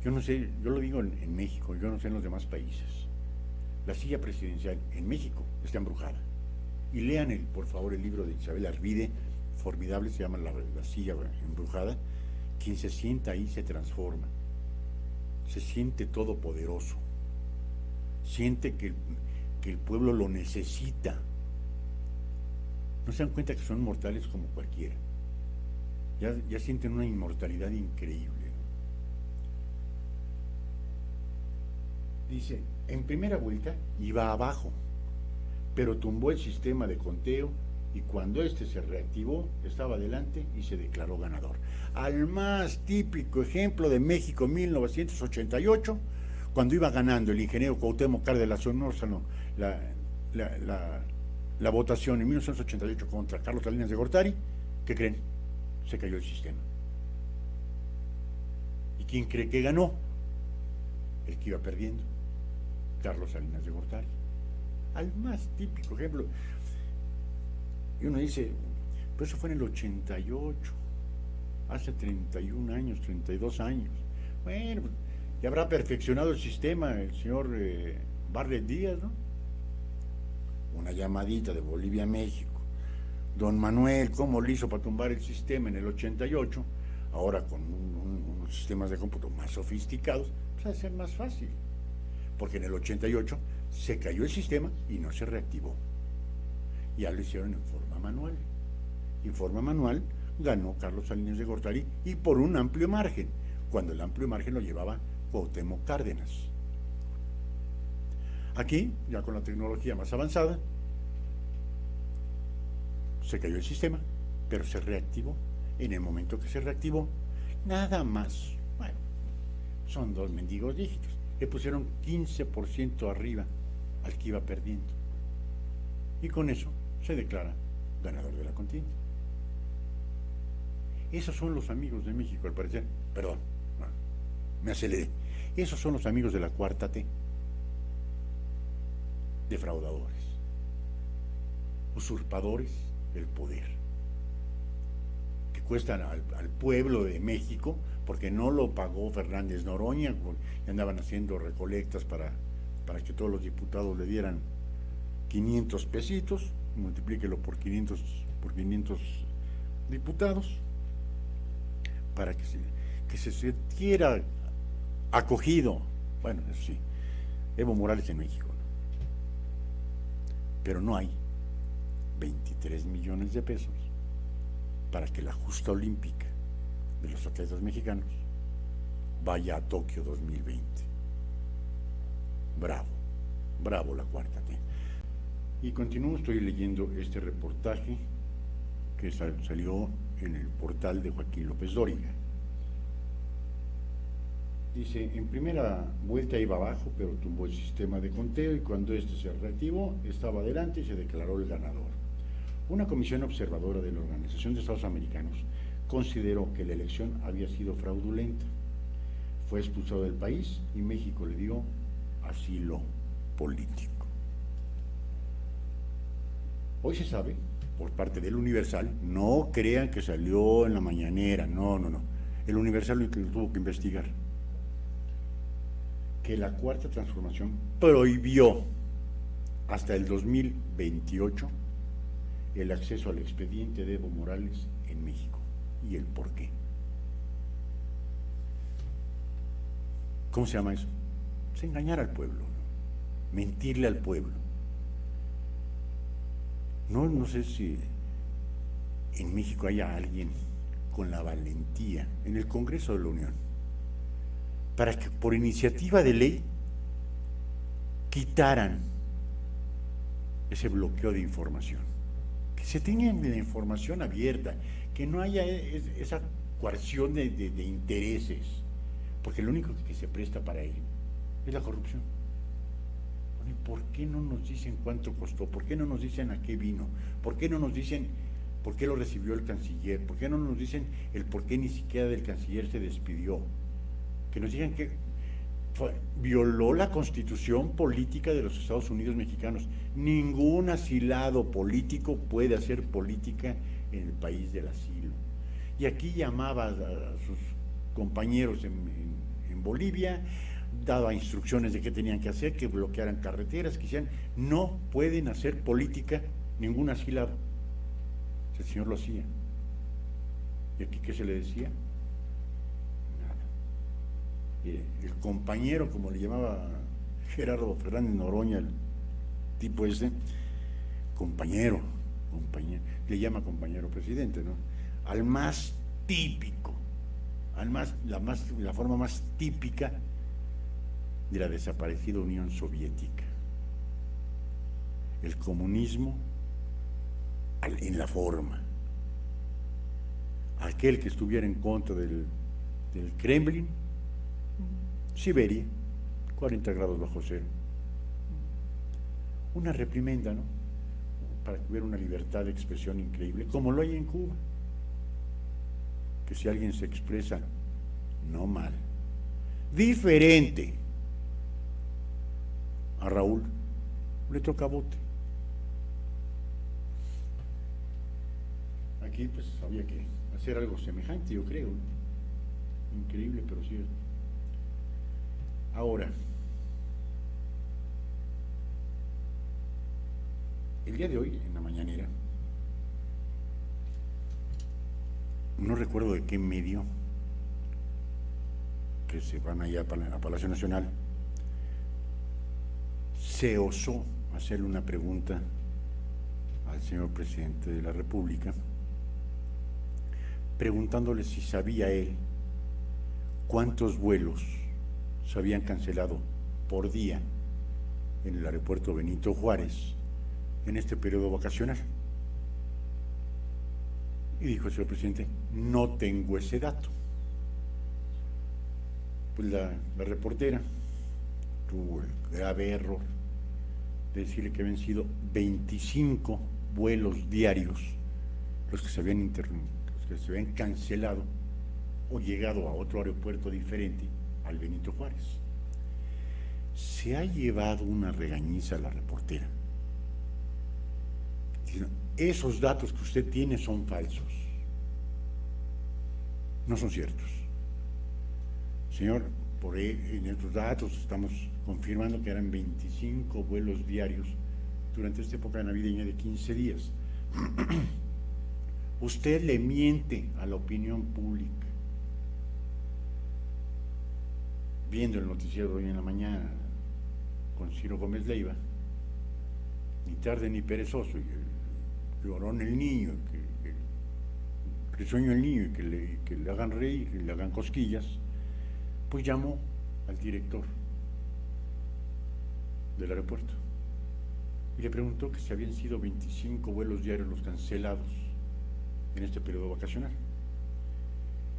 Yo no sé, yo lo digo en México, yo no sé en los demás países. La silla presidencial en México está embrujada. Y lean, por favor, el libro de Isabel Arvide, formidable, se llama la silla embrujada. Quien se sienta ahí se transforma. Se siente todopoderoso. Siente que el pueblo lo necesita. No se dan cuenta que son mortales como cualquiera. Ya sienten una inmortalidad increíble, ¿no? Dice, en primera vuelta iba abajo, pero tumbó el sistema de conteo y cuando este se reactivó, estaba adelante y se declaró ganador. Al más típico ejemplo de México en 1988, cuando iba ganando el ingeniero Cuauhtémoc Cárdenas Solórzano la votación en 1988 contra Carlos Salinas de Gortari, ¿qué creen? Se cayó el sistema. ¿Y quién cree que ganó? El que iba perdiendo, Carlos Salinas de Gortari. Al más típico ejemplo. Y uno dice, pero eso fue en el 88, hace 31 años, 32 años. Bueno, ya habrá perfeccionado el sistema el señor Barlet Díaz, ¿no? una llamadita de Bolivia a México. Don Manuel, ¿cómo lo hizo para tumbar el sistema en el 88? Ahora con unos sistemas de cómputo más sofisticados, pues va a ser más fácil. Porque en el 88 se cayó el sistema y no se reactivó. Ya lo hicieron en forma manual. En forma manual ganó Carlos Salinas de Gortari y por un amplio margen, cuando el amplio margen lo llevaba Cuauhtémoc Cárdenas. Aquí, ya con la tecnología más avanzada, se cayó el sistema, pero se reactivó. En el momento que se reactivó, nada más, bueno, son 2 mendigos dígitos, le pusieron 15% arriba al que iba perdiendo. Y con eso se declara ganador de la contienda. Esos son los amigos de México, al parecer. Perdón, me aceleré. Esos son los amigos de la cuarta T. Defraudadores, usurpadores del poder, que cuestan al pueblo de México, porque no lo pagó Fernández Noroña, y andaban haciendo recolectas para que todos los diputados le dieran 500 pesitos, multiplíquelo por 500 diputados, para que se sintiera acogido. Bueno, eso sí, Evo Morales en México, ¿no? Pero no hay 23 millones de pesos para que la justa olímpica de los atletas mexicanos vaya a Tokio 2020. Bravo, bravo la cuarta T. Y continúo, estoy leyendo este reportaje que salió en el portal de Joaquín López Dóriga. Dice, en primera vuelta iba abajo, pero tumbó el sistema de conteo y cuando este se reactivó, estaba adelante y se declaró el ganador. Una comisión observadora de la Organización de Estados Americanos consideró que la elección había sido fraudulenta. Fue expulsado del país y México le dio asilo político. Hoy se sabe, por parte del Universal, no crean que salió en la mañanera, no. El Universal lo tuvo que investigar. Que la cuarta transformación prohibió hasta el 2028 el acceso al expediente de Evo Morales en México. ¿Y el por qué? ¿Cómo se llama eso? Es engañar al pueblo, ¿no? Mentirle al pueblo. No sé si en México haya alguien con la valentía en el Congreso de la Unión para que por iniciativa de ley quitaran ese bloqueo de información, que se tenga la información abierta, que no haya esa coerción de intereses, porque lo único que se presta para ello es la corrupción. ¿Por qué no nos dicen cuánto costó? ¿Por qué no nos dicen a qué vino? ¿Por qué no nos dicen por qué lo recibió el canciller? ¿Por qué no nos dicen el por qué ni siquiera del canciller se despidió? Que nos digan que violó la constitución política de los Estados Unidos mexicanos. Ningún asilado político puede hacer política en el país del asilo. Y aquí llamaba a sus compañeros en Bolivia, daba instrucciones de qué tenían que hacer, que bloquearan carreteras, que hicieran. No pueden hacer política ningún asilado. El señor lo hacía. ¿Y aquí qué se le decía? El compañero, como le llamaba Gerardo Fernández Noroña, el tipo ese, compañero, le llama compañero presidente, ¿no? Al más típico, la forma más típica de la desaparecida Unión Soviética. El comunismo en la forma. Aquel que estuviera en contra del Kremlin, Siberia, 40 grados bajo cero. Una reprimenda, ¿no? Para que hubiera una libertad de expresión increíble, como lo hay en Cuba. Que si alguien se expresa no mal, diferente a Raúl, le toca bote. Aquí pues había que hacer algo semejante, yo creo, ¿no? Increíble, pero cierto. Ahora, El día de hoy, en la mañanera, no recuerdo de qué medio, que se van allá a Palacio Nacional, se osó hacerle una pregunta al señor presidente de la República, preguntándole si sabía él cuántos vuelos se habían cancelado por día en el aeropuerto Benito Juárez en este periodo vacacional. Y dijo el señor presidente, no tengo ese dato. Pues la reportera tuvo el grave error de decirle que habían sido 25 vuelos diarios los que se habían cancelado o llegado a otro aeropuerto diferente al Benito Juárez. Se ha llevado una regañiza a la reportera. Esos datos que usted tiene son falsos, no son ciertos. Señor, por en estos datos estamos confirmando que eran 25 vuelos diarios durante esta época navideña de 15 días. Usted le miente a la opinión pública. Viendo el noticiero de hoy en la mañana con Ciro Gómez Leiva, ni tarde ni perezoso, y llorón el niño, que sueño el niño y que le hagan reír, que le hagan cosquillas, pues llamó al director del aeropuerto y le preguntó que si habían sido 25 vuelos diarios los cancelados en este periodo vacacional,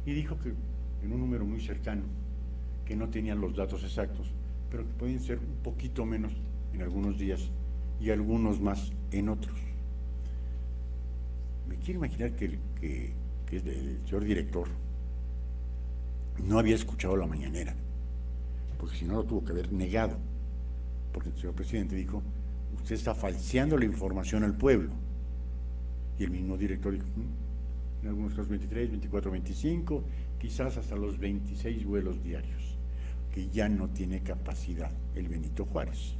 y dijo que en un número muy cercano, que no tenían los datos exactos, pero que podían ser un poquito menos en algunos días y algunos más en otros. Me quiero imaginar que el señor director no había escuchado la mañanera, porque si no lo tuvo que haber negado, porque el señor presidente dijo, usted está falseando la información al pueblo, y el mismo director dijo, en algunos casos 23, 24, 25, quizás hasta los 26 vuelos diarios, que ya no tiene capacidad el Benito Juárez.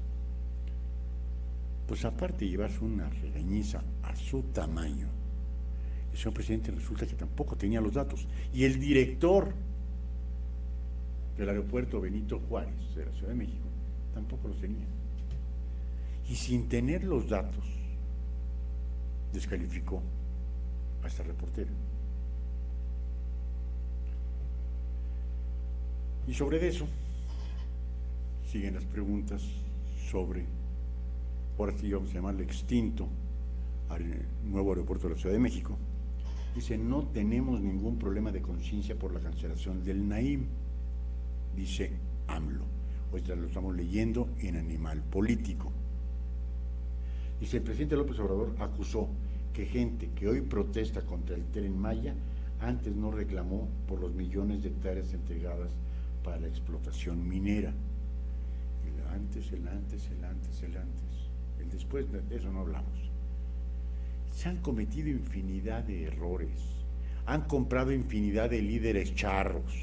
Pues aparte de llevarse una regañiza a su tamaño, el señor presidente resulta que tampoco tenía los datos, y el director del aeropuerto Benito Juárez de la Ciudad de México tampoco los tenía, y sin tener los datos descalificó a esta reportera. Y sobre eso siguen las preguntas sobre, ahora sí vamos a llamarle extinto, al nuevo aeropuerto de la Ciudad de México. Dice, no tenemos ningún problema de conciencia por la cancelación del Naim, dice AMLO. Hoy lo estamos leyendo en Animal Político. Dice, el presidente López Obrador acusó que gente que hoy protesta contra el Tren Maya antes no reclamó por los millones de hectáreas entregadas para la explotación minera. El antes, el después, de eso no hablamos. Se han cometido infinidad de errores, han comprado infinidad de líderes charros.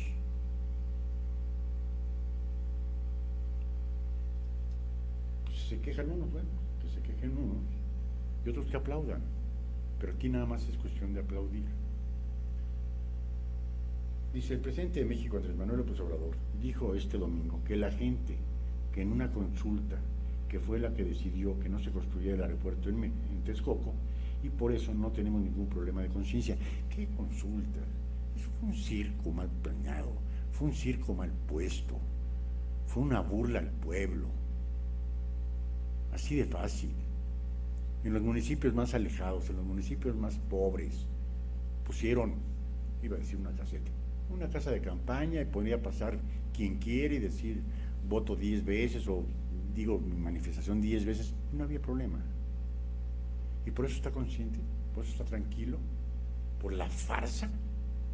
Pues se quejan unos, bueno, que se quejen unos, y otros que aplaudan, pero aquí nada más es cuestión de aplaudir. Dice, el presidente de México, Andrés Manuel López Obrador, dijo este domingo que la gente que en una consulta, que fue la que decidió que no se construyera el aeropuerto en Texcoco, y por eso no tenemos ningún problema de conciencia. ¿Qué consulta? Eso fue un circo mal planeado, fue un circo mal puesto, fue una burla al pueblo, así de fácil. En los municipios más alejados, en los municipios más pobres, pusieron, iba a decir una casa de campaña, y podía pasar quien quiere y decir voto 10 veces o digo mi manifestación 10 veces, no había problema. Y por eso está consciente, por eso está tranquilo, por la farsa,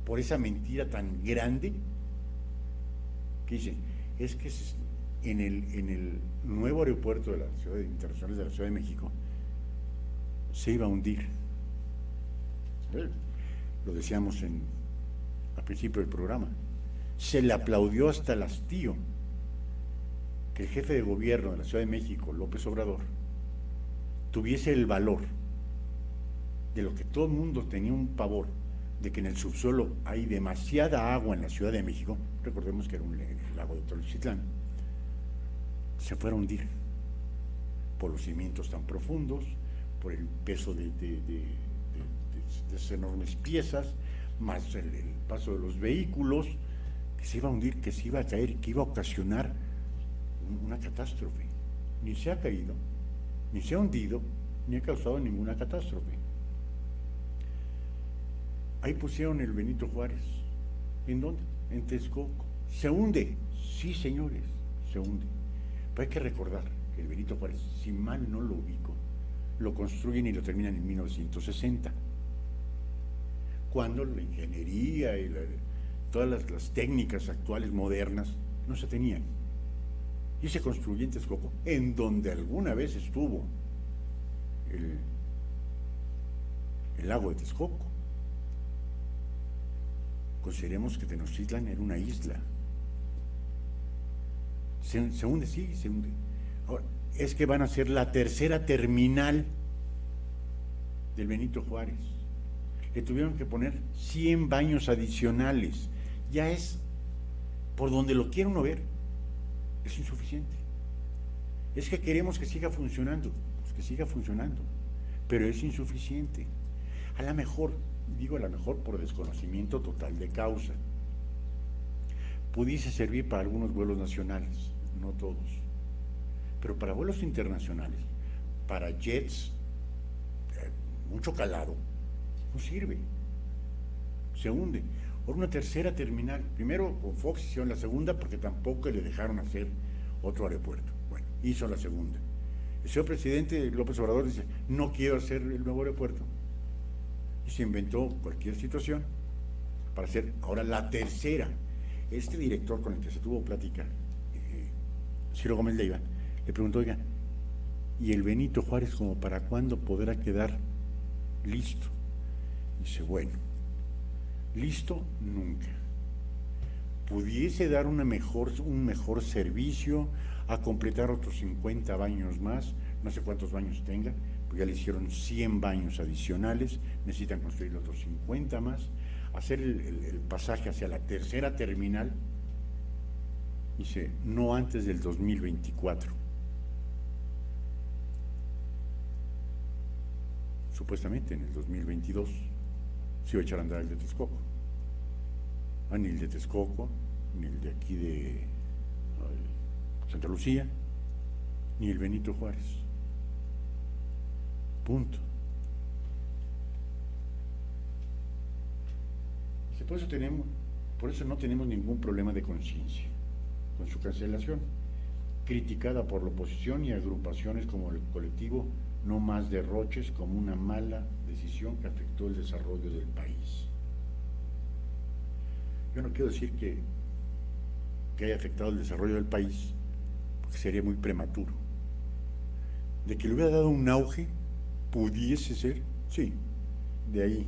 por esa mentira tan grande que dice, es que en el nuevo aeropuerto de la Ciudad Internacional de la Ciudad de México se iba a hundir. Lo decíamos al principio del programa. Se le aplaudió hasta el hastío que el jefe de gobierno de la Ciudad de México, López Obrador, tuviese el valor de lo que todo el mundo tenía un pavor, de que en el subsuelo hay demasiada agua en la Ciudad de México, recordemos que era el lago de Tolchitlán, se fuera a hundir por los cimientos tan profundos, por el peso de esas enormes piezas, más el paso de los vehículos, que se iba a hundir, que se iba a caer, que iba a ocasionar una catástrofe. Ni se ha caído, ni se ha hundido, ni ha causado ninguna catástrofe. Ahí pusieron el Benito Juárez. ¿En dónde? En Texcoco. ¿Se hunde? Sí, señores, se hunde. Pero hay que recordar que el Benito Juárez, si mal no lo ubico, lo construyen y lo terminan en 1960, cuando la ingeniería y todas las técnicas actuales modernas no se tenían. Y se construyó en Texcoco, en donde alguna vez estuvo el lago de Texcoco. Consideremos que Tenochtitlan era una isla. ¿Se hunde? Sí, se hunde. Ahora, es que van a ser la tercera terminal del Benito Juárez. Le tuvieron que poner 100 baños adicionales. Ya es, por donde lo quiera uno ver, es insuficiente. Es que queremos que siga funcionando, pues que siga funcionando, pero es insuficiente. A lo mejor, digo a lo mejor por desconocimiento total de causa, pudiese servir para algunos vuelos nacionales, no todos, pero para vuelos internacionales, para jets, mucho calado, no sirve, se hunde. Por una tercera terminal, primero con Fox hicieron la segunda porque tampoco le dejaron hacer otro aeropuerto. Bueno, hizo la segunda. El señor presidente López Obrador dice, no quiero hacer el nuevo aeropuerto. Y se inventó cualquier situación para hacer ahora la tercera. Este director con el que se tuvo plática, Ciro Gómez Leiva, le preguntó, oiga, ¿y el Benito Juárez como para cuándo podrá quedar listo? Dice, bueno, listo nunca. Pudiese dar un mejor servicio, a completar otros 50 baños más, no sé cuántos baños tenga, pues ya le hicieron 100 baños adicionales, necesitan construir otros 50 más, hacer el pasaje hacia la tercera terminal, dice, no antes del 2024. Supuestamente en el 2022 se iba a echar a andar el de Texcoco. Ni el de Texcoco, ni el de aquí de Santa Lucía, ni el Benito Juárez. Punto. Por eso no tenemos ningún problema de conciencia con su cancelación, criticada por la oposición y agrupaciones como el colectivo No Más Derroches como una mala decisión que afectó el desarrollo del país. Yo no quiero decir que haya afectado el desarrollo del país, porque sería muy prematuro. De que le hubiera dado un auge, pudiese ser, sí, de ahí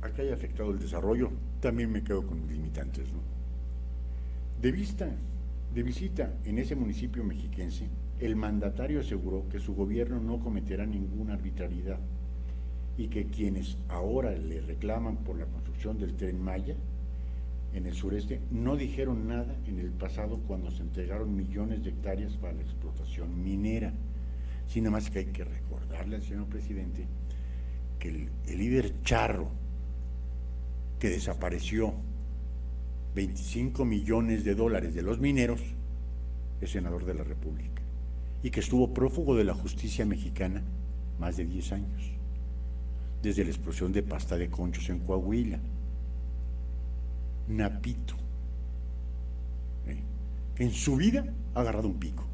a que haya afectado el desarrollo, también me quedo con limitantes, ¿no? De visita en ese municipio mexiquense, el mandatario aseguró que su gobierno no cometerá ninguna arbitrariedad y que quienes ahora le reclaman por la construcción del Tren Maya en el sureste no dijeron nada en el pasado cuando se entregaron millones de hectáreas para la explotación minera. Sin nada más que hay que recordarle al señor presidente que el líder charro que desapareció 25 millones de dólares de los mineros es senador de la República y que estuvo prófugo de la justicia mexicana más de 10 años, desde la explosión de pasta de conchos en Coahuila. Napito, que en su vida ha agarrado un pico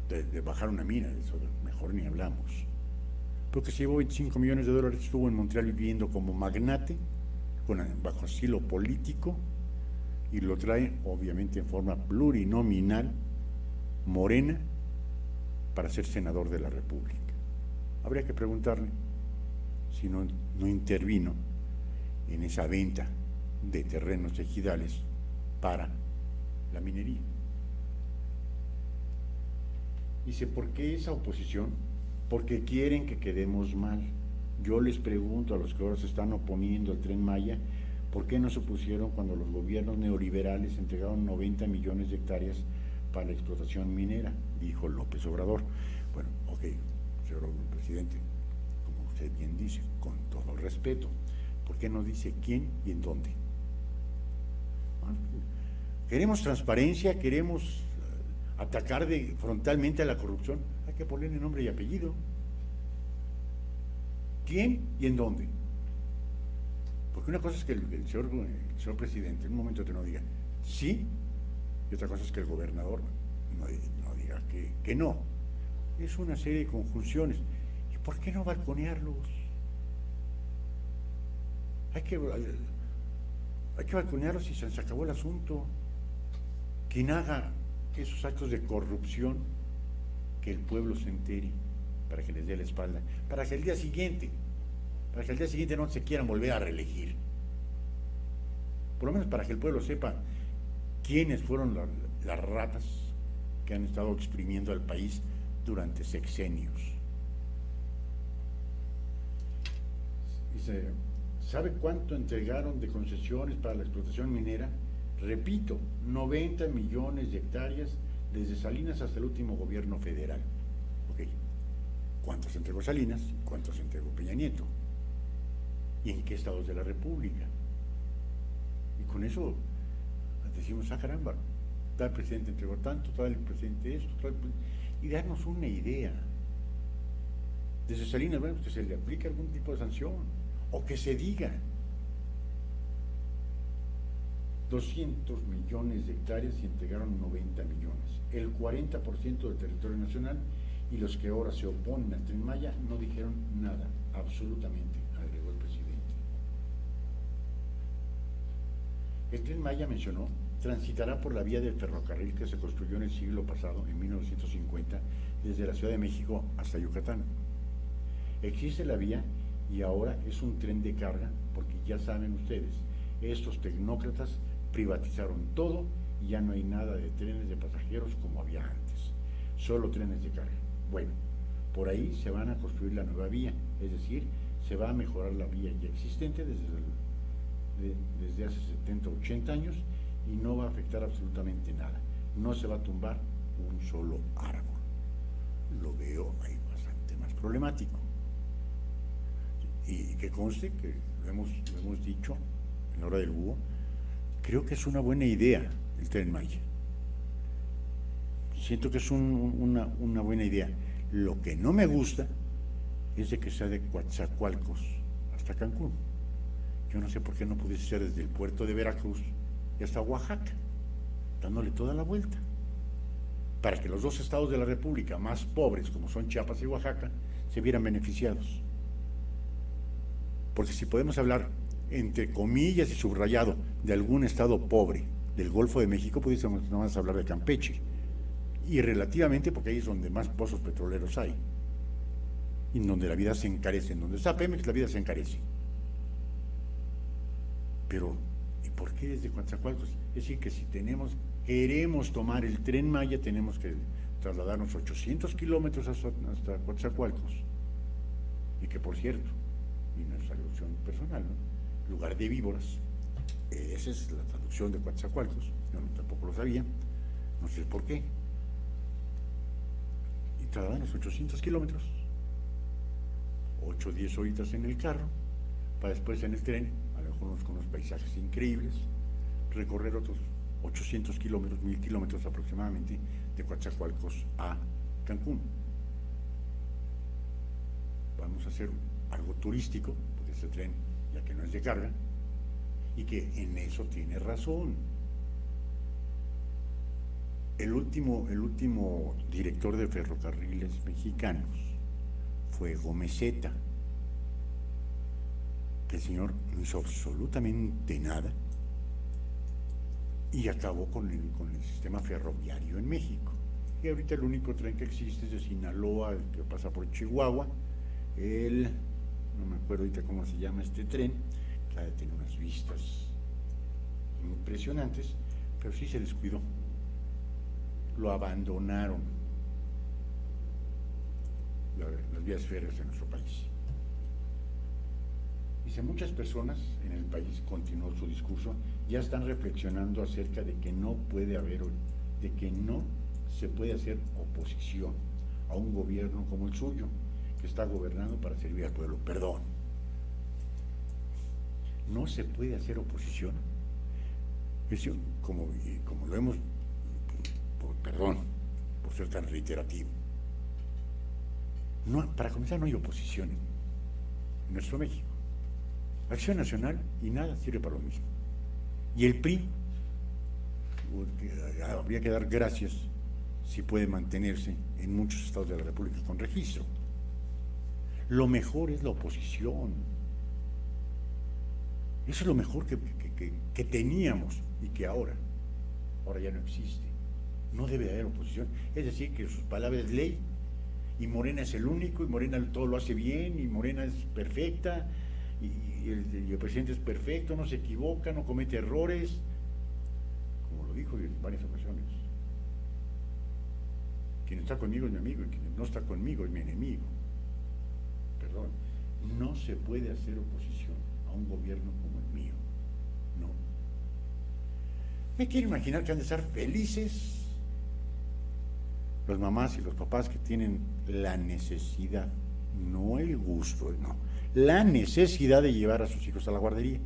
de bajar una mina, de eso mejor ni hablamos, porque se llevó 25 millones de dólares, estuvo en Montreal viviendo como magnate, bajo asilo político, y lo trae obviamente en forma plurinominal, Morena, para ser senador de la República. Habría que preguntarle si no intervino en esa venta de terrenos ejidales para la minería. Dice, ¿por qué esa oposición? Porque quieren que quedemos mal. Yo les pregunto a los que ahora se están oponiendo al Tren Maya, ¿por qué no se opusieron cuando los gobiernos neoliberales entregaron 90 millones de hectáreas para la explotación minera? Dijo López Obrador. Bueno, ok, señor presidente, como usted bien dice, con todo el respeto, ¿por qué no dice quién y en dónde? Queremos transparencia, queremos atacar frontalmente a la corrupción, hay que ponerle nombre y apellido. ¿Quién y en dónde? Porque una cosa es que el señor presidente en un momento te no diga sí, y otra cosa es que el gobernador no diga que no. Es una serie de conjunciones. ¿Y por qué no balconearlos? Hay que balconearlos y se acabó el asunto. Quien haga esos actos de corrupción, que el pueblo se entere, para que les dé la espalda, para que el día siguiente no se quieran volver a reelegir. Por lo menos para que el pueblo sepa quiénes fueron las ratas que han estado exprimiendo al país durante sexenios. Dice, ¿sabe cuánto entregaron de concesiones para la explotación minera? Repito, 90 millones de hectáreas desde Salinas hasta el último gobierno federal. Ok, ¿cuántos entregó Salinas? ¿Cuántos entregó Peña Nieto? ¿Y en qué estados de la República? Y con eso decimos, caramba, tal presidente entregó tanto, tal presidente esto, y darnos una idea. Desde Salinas, bueno, que se le aplique algún tipo de sanción, o que se diga 200 millones de hectáreas y entregaron 90 millones, el 40% del territorio nacional, y los que ahora se oponen al Tren Maya no dijeron nada, absolutamente, agregó el presidente. El Tren Maya, mencionó, transitará por la vía del ferrocarril que se construyó en el siglo pasado, en 1950, desde la Ciudad de México hasta Yucatán. Existe la vía y ahora es un tren de carga, porque ya saben ustedes, estos tecnócratas privatizaron todo y ya no hay nada de trenes de pasajeros como había antes, solo trenes de carga. Bueno, por ahí se van a construir la nueva vía, es decir, se va a mejorar la vía ya existente desde hace 70 o 80 años y no va a afectar absolutamente nada, no se va a tumbar un solo árbol. Lo veo ahí bastante más problemático. Y que conste que lo hemos dicho en la hora del búho, creo que es una buena idea el Tren Maya. Siento que es una buena idea. Lo que no me gusta es de que sea de Coatzacoalcos hasta Cancún. Yo no sé por qué no pudiese ser desde el puerto de Veracruz y hasta Oaxaca, dándole toda la vuelta, para que los dos estados de la República más pobres, como son Chiapas y Oaxaca, se vieran beneficiados. Porque si podemos hablar, entre comillas y subrayado, de algún estado pobre del Golfo de México, pudiésemos nada más hablar de Campeche, y relativamente porque ahí es donde más pozos petroleros hay, y donde la vida se encarece, en donde está Pemex la vida se encarece. Pero, ¿y por qué desde Coatzacoalcos? Es decir, que si queremos tomar el Tren Maya, tenemos que trasladarnos 800 kilómetros hasta Coatzacoalcos, y que, por cierto, y nuestra traducción personal, ¿no?, lugar de víboras, esa es la traducción de Coatzacoalcos, yo tampoco lo sabía, no sé por qué, y trasladarnos 800 kilómetros, 8 o 10 horitas en el carro, para después en el tren, a lo mejor con unos paisajes increíbles, recorrer otros 800 kilómetros, 1000 kilómetros aproximadamente, de Coatzacoalcos a Cancún. Vamos a hacer algo turístico, porque este tren, ya que no es de carga, y que en eso tiene razón. El último director de ferrocarriles mexicanos fue Gomezeta, que el señor no hizo absolutamente nada y acabó con el sistema ferroviario en México. Y ahorita el único tren que existe es de Sinaloa, el que pasa por Chihuahua, no me acuerdo ahorita cómo se llama este tren, que tiene unas vistas impresionantes, pero sí se descuidó, lo abandonaron. las vías férreas en nuestro país. Dice, muchas personas en el país, continuó su discurso, ya están reflexionando acerca de que no se puede hacer oposición a un gobierno como el suyo, que está gobernando para servir al pueblo. Perdón, no se puede hacer oposición. Eso, como lo hemos, perdón por ser tan reiterativo, no, para comenzar no hay oposición en nuestro México. Acción Nacional y nada sirve para lo mismo. Y el PRI, habría que dar gracias si puede mantenerse en muchos estados de la República con registro. Lo mejor es la oposición. Eso es lo mejor que teníamos y que ahora ya no existe. No debe haber oposición. Es decir, que sus palabras es ley y Morena es el único y Morena todo lo hace bien y Morena es perfecta y el presidente es perfecto, no se equivoca, no comete errores, como lo dijo en varias ocasiones. Quien está conmigo es mi amigo y quien no está conmigo es mi enemigo. Perdón, no se puede hacer oposición a un gobierno como el mío, no. Me quiero imaginar que han de estar felices las mamás y los papás que tienen la necesidad, no el gusto, no, la necesidad de llevar a sus hijos a la guardería.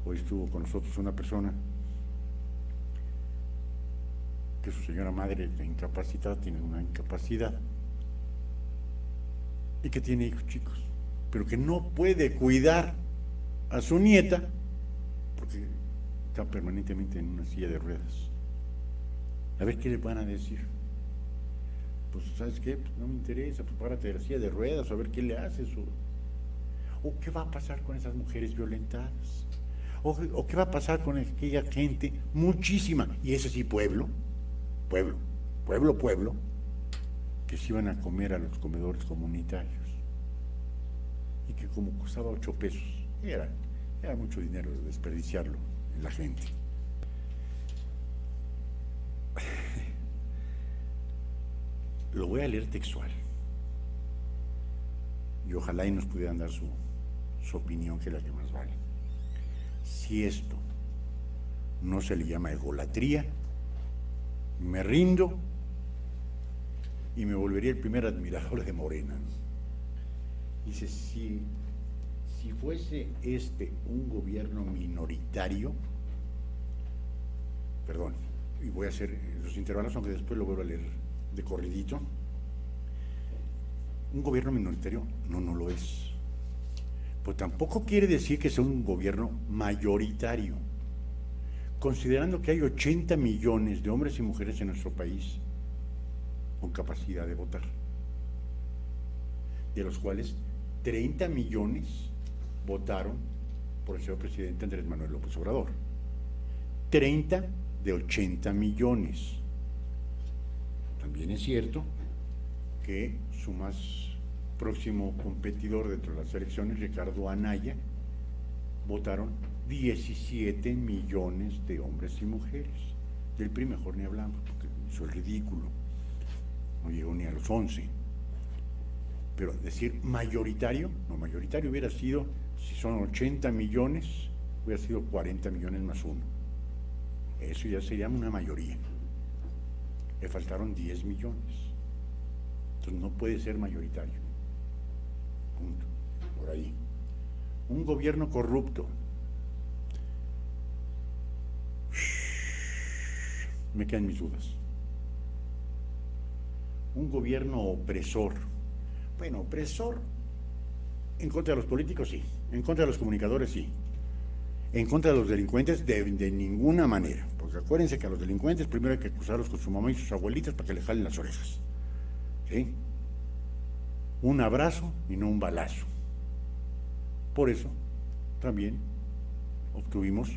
Hoy estuvo con nosotros una persona que su señora madre está incapacitada, tiene una incapacidad y que tiene hijos chicos, pero que no puede cuidar a su nieta porque está permanentemente en una silla de ruedas. A ver qué le van a decir. Pues, ¿sabes qué? Pues no me interesa, pues párate de la silla de ruedas, a ver qué le haces. O qué va a pasar con esas mujeres violentadas. O qué va a pasar con aquella gente, muchísima, y ese sí, pueblo, que se iban a comer a los comedores comunitarios. Y que como costaba 8 pesos, era mucho dinero desperdiciarlo en la gente. Lo voy a leer textual y ojalá y nos pudieran dar su opinión, que es la que más vale. Si esto no se le llama egolatría, me rindo y me volvería el primer admirador de Morena. Dice, si fuese un gobierno minoritario, perdón, y voy a hacer los intervalos, aunque después lo vuelvo a leer de corridito. Un gobierno minoritario no lo es. Pues tampoco quiere decir que sea un gobierno mayoritario. Considerando que hay 80 millones de hombres y mujeres en nuestro país con capacidad de votar, de los cuales 30 millones votaron por el señor presidente Andrés Manuel López Obrador. 30 de 80 millones. También es cierto que su más próximo competidor dentro de las elecciones, Ricardo Anaya, votaron 17 millones de hombres y mujeres. Del PRI mejor ni hablamos, porque eso es ridículo, no llegó ni a los 11. Pero decir mayoritario, no, mayoritario hubiera sido, si son 80 millones, hubiera sido 40 millones más uno. Eso ya sería una mayoría. Le faltaron 10 millones. Entonces no puede ser mayoritario. Punto. Por ahí. Un gobierno corrupto. Me quedan mis dudas. Un gobierno opresor. Bueno, opresor en contra de los políticos, sí. En contra de los comunicadores, sí. En contra de los delincuentes, de ninguna manera. Porque acuérdense que a los delincuentes primero hay que acusarlos con su mamá y sus abuelitas para que le jalen las orejas. ¿Sí? Un abrazo y no un balazo. Por eso también obtuvimos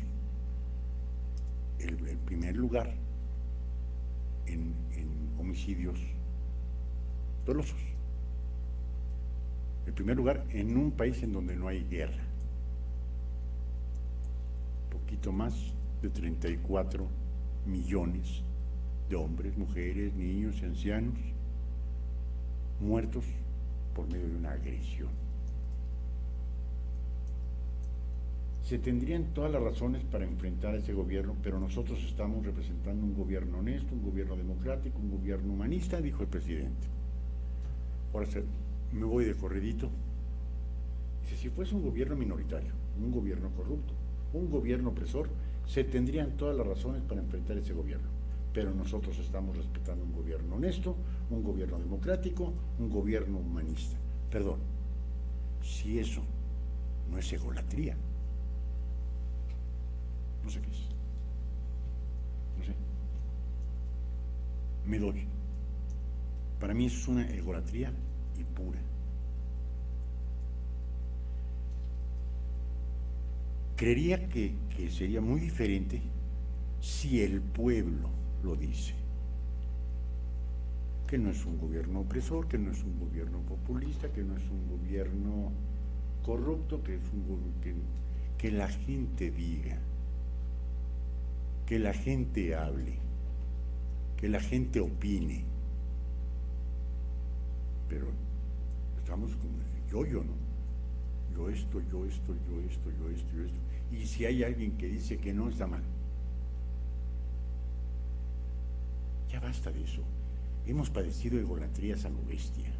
el primer lugar en homicidios dolosos. El primer lugar en un país en donde no hay guerra. Poquito más de 34 millones de hombres, mujeres, niños y ancianos muertos por medio de una agresión. Se tendrían todas las razones para enfrentar a ese gobierno, pero nosotros estamos representando un gobierno honesto, un gobierno democrático, un gobierno humanista, dijo el presidente. Ahora me voy de corridito. Dice, si fuese un gobierno minoritario, un gobierno corrupto, un gobierno opresor, se tendrían todas las razones para enfrentar ese gobierno. Pero nosotros estamos respetando un gobierno honesto, un gobierno democrático, un gobierno humanista. Perdón, si eso no es egolatría, no sé qué es. No sé. Me doy. Para mí eso es una egolatría y pura. Creería que sería muy diferente si el pueblo lo dice. Que no es un gobierno opresor, que no es un gobierno populista, que no es un gobierno corrupto, que es que la gente diga, que la gente hable, que la gente opine. Pero estamos como yo, ¿no? Yo esto. Y si hay alguien que dice que no, está mal. Ya basta de eso. Hemos padecido egolatrías a lo bestia.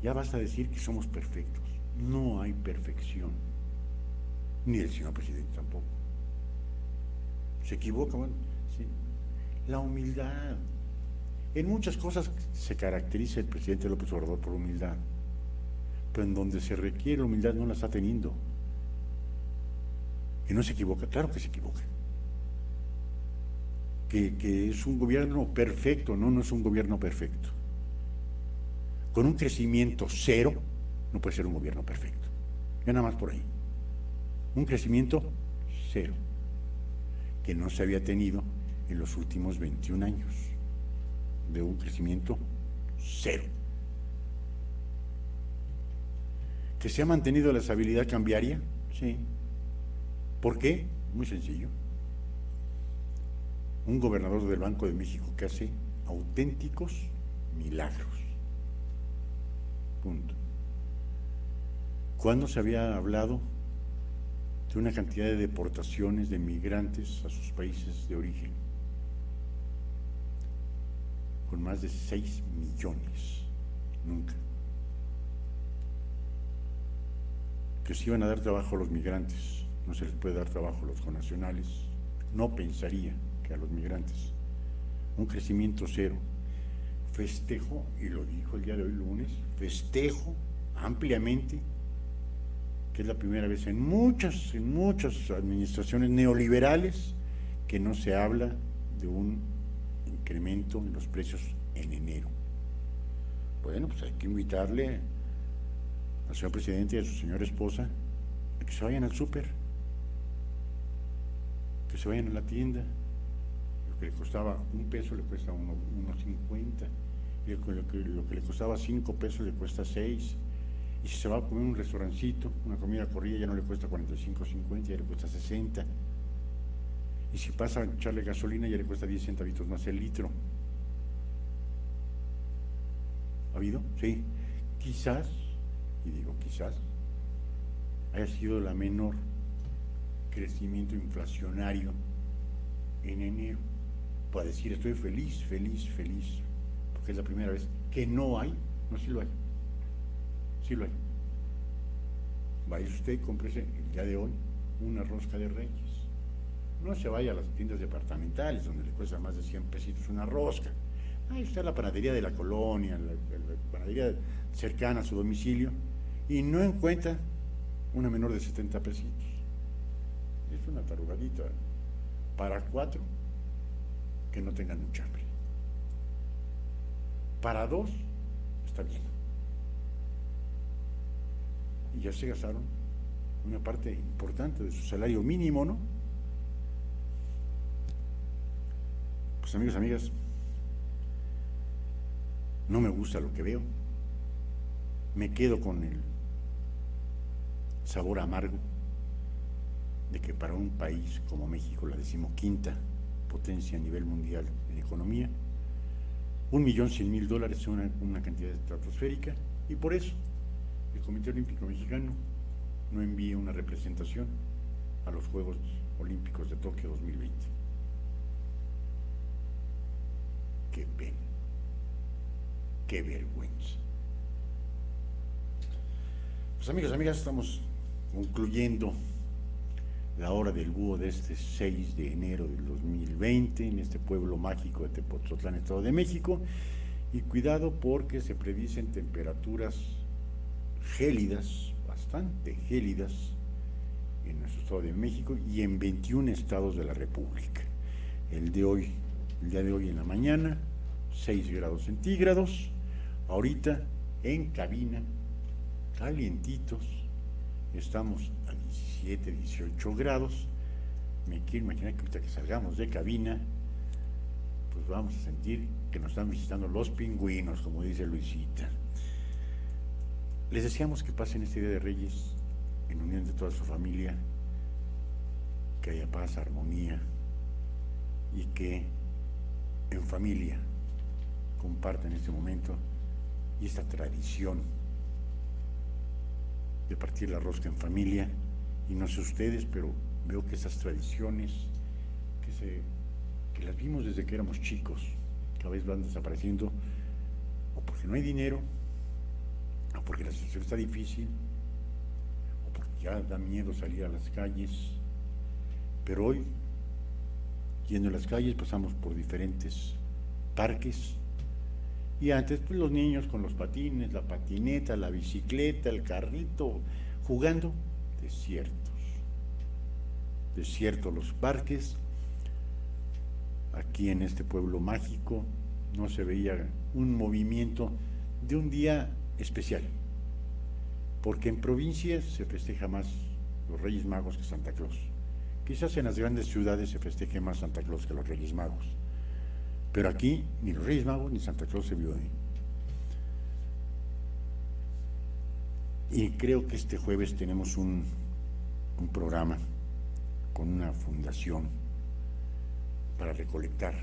Ya basta decir que somos perfectos. No hay perfección. Ni el señor presidente tampoco. Se equivoca, bueno, sí. La humildad. En muchas cosas se caracteriza el presidente López Obrador por humildad, pero en donde se requiere humildad no la está teniendo. Que no se equivoca, claro que se equivoca. Que es un gobierno perfecto, no es un gobierno perfecto. Con un crecimiento cero no puede ser un gobierno perfecto. Ya nada más por ahí. Un crecimiento cero, que no se había tenido en los últimos 21 años, de un crecimiento cero. ¿Que se ha mantenido la estabilidad cambiaria? Sí. ¿Por qué? Muy sencillo. Un gobernador del Banco de México que hace auténticos milagros. Punto. ¿Cuándo se había hablado de una cantidad de deportaciones de migrantes a sus países de origen? Con más de 6 millones. Nunca. Que se iban a dar trabajo a los migrantes. No se les puede dar trabajo a los connacionales. No pensaría que a los migrantes. Un crecimiento cero. Festejo, y lo dijo el día de hoy lunes, festejo ampliamente que es la primera vez en muchas administraciones neoliberales que no se habla de un incremento en los precios en enero. Bueno, pues hay que invitarle al señor presidente y a su señora esposa a que se vayan al súper, que se vayan a la tienda. Lo que le costaba $1 le cuesta $1.50, y lo que le costaba $5 le cuesta 6. Y si se va a comer un restaurancito, una comida corrida, ya no le cuesta 45.50, ya le cuesta 60. Y si pasa a echarle gasolina, ya le cuesta 10 centavitos más el litro. ¿Ha habido? Sí. Quizás, y digo quizás, haya sido la menor crecimiento inflacionario en enero. Para decir, estoy feliz, porque es la primera vez que no hay, no, sí lo hay. Sí lo hay. Vaya usted y cómprese el día de hoy una rosca de Reyes. No se vaya a las tiendas departamentales donde le cuesta más de 100 pesitos una rosca. Ahí está la panadería de la colonia, la panadería cercana a su domicilio, y no encuentra una menor de 70 pesitos. Es una tarugadita para 4 que no tengan mucha hambre. Para 2 está bien. Y ya se gastaron una parte importante de su salario mínimo, ¿no? Pues amigos, amigas, no me gusta lo que veo. Me quedo con el sabor amargo de que para un país como México, la 15ª potencia a nivel mundial en economía, $1.100.000 es una cantidad estratosférica, y por eso el Comité Olímpico Mexicano no envía una representación a los Juegos Olímpicos de Tokio 2020. Qué pena, qué vergüenza. Pues amigos, amigas, estamos concluyendo la hora del búho de este 6 de enero del 2020 en este pueblo mágico de Tepoztlán, Estado de México, y cuidado porque se predicen temperaturas gélidas, bastante gélidas, en nuestro Estado de México y en 21 estados de la República. El día de hoy en la mañana, 6 grados centígrados, ahorita en cabina, calientitos, estamos a 17, 18 grados. Me quiero imaginar que ahorita que salgamos de cabina, pues vamos a sentir que nos están visitando los pingüinos, como dice Luisita. Les deseamos que pasen este Día de Reyes en unión de toda su familia, que haya paz, armonía, y que en familia compartan este momento y esta tradición de partir la rosca en familia. Y no sé ustedes, pero veo que esas tradiciones que las vimos desde que éramos chicos, cada vez van desapareciendo, o porque no hay dinero, o porque la situación está difícil, o porque ya da miedo salir a las calles. Pero hoy, yendo a las calles, pasamos por diferentes parques, y antes pues los niños con los patines, la patineta, la bicicleta, el carrito, jugando, desiertos los parques. Aquí en este pueblo mágico no se veía un movimiento de un día especial, porque en provincias se festeja más los Reyes Magos que Santa Claus. Quizás en las grandes ciudades se festeje más Santa Claus que los Reyes Magos, pero aquí ni los Reyes Magos ni Santa Claus se vio ahí. Y creo que este jueves tenemos un programa con una fundación para recolectar,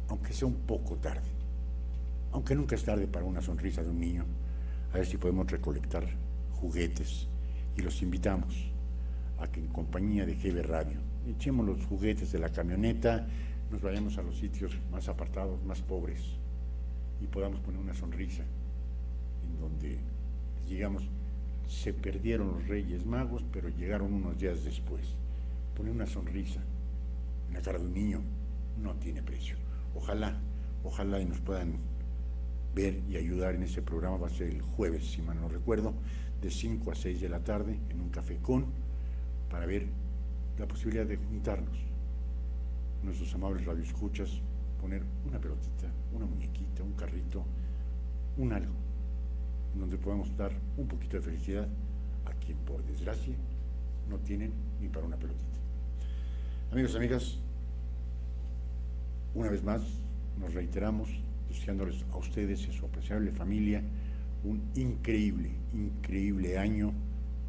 aunque sea un poco tarde, aunque nunca es tarde para una sonrisa de un niño, a ver si podemos recolectar juguetes, y los invitamos a que en compañía de GB Radio echemos los juguetes de la camioneta, nos vayamos a los sitios más apartados, más pobres, y podamos poner una sonrisa en donde digamos, se perdieron los Reyes Magos, pero llegaron unos días después. Poner una sonrisa en la cara de un niño no tiene precio. Ojalá y nos puedan ver y ayudar en ese programa. Va a ser el jueves, si mal no recuerdo, de 5 a 6 de la tarde en un cafecón, para ver la posibilidad de juntarnos, nuestros amables radioescuchas, poner una pelotita, una muñequita, un carrito, un algo, en donde podamos dar un poquito de felicidad a quien por desgracia no tienen ni para una pelotita. Amigos, amigas, una vez más nos reiteramos deseándoles a ustedes y a su apreciable familia un increíble año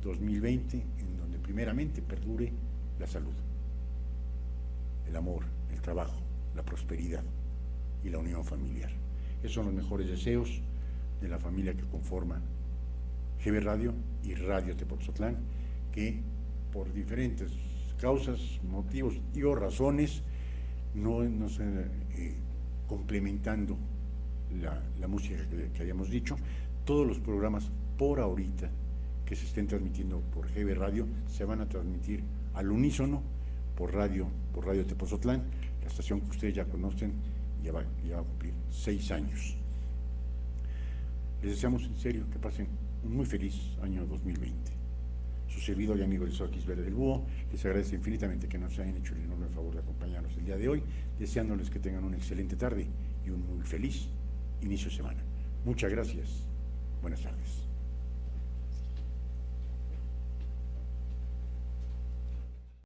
2020, en donde primeramente perdure la salud, el amor, el trabajo, la prosperidad y la unión familiar. Esos son los mejores deseos de la familia que conforma GB Radio y Radio Tepoztlán, que por diferentes causas, motivos y o razones no complementando la música que habíamos dicho, todos los programas por ahorita que se estén transmitiendo por GB Radio se van a transmitir al unísono por Radio Tepoztlán, la estación que ustedes ya conocen, ya va a cumplir 6 años. Les deseamos en serio que pasen un muy feliz año 2020. Su servidor y amigo de Soquis Verde del Búho les agradece infinitamente que nos hayan hecho el enorme favor de acompañarnos el día de hoy, deseándoles que tengan una excelente tarde y un muy feliz inicio de semana. Muchas gracias. Buenas tardes.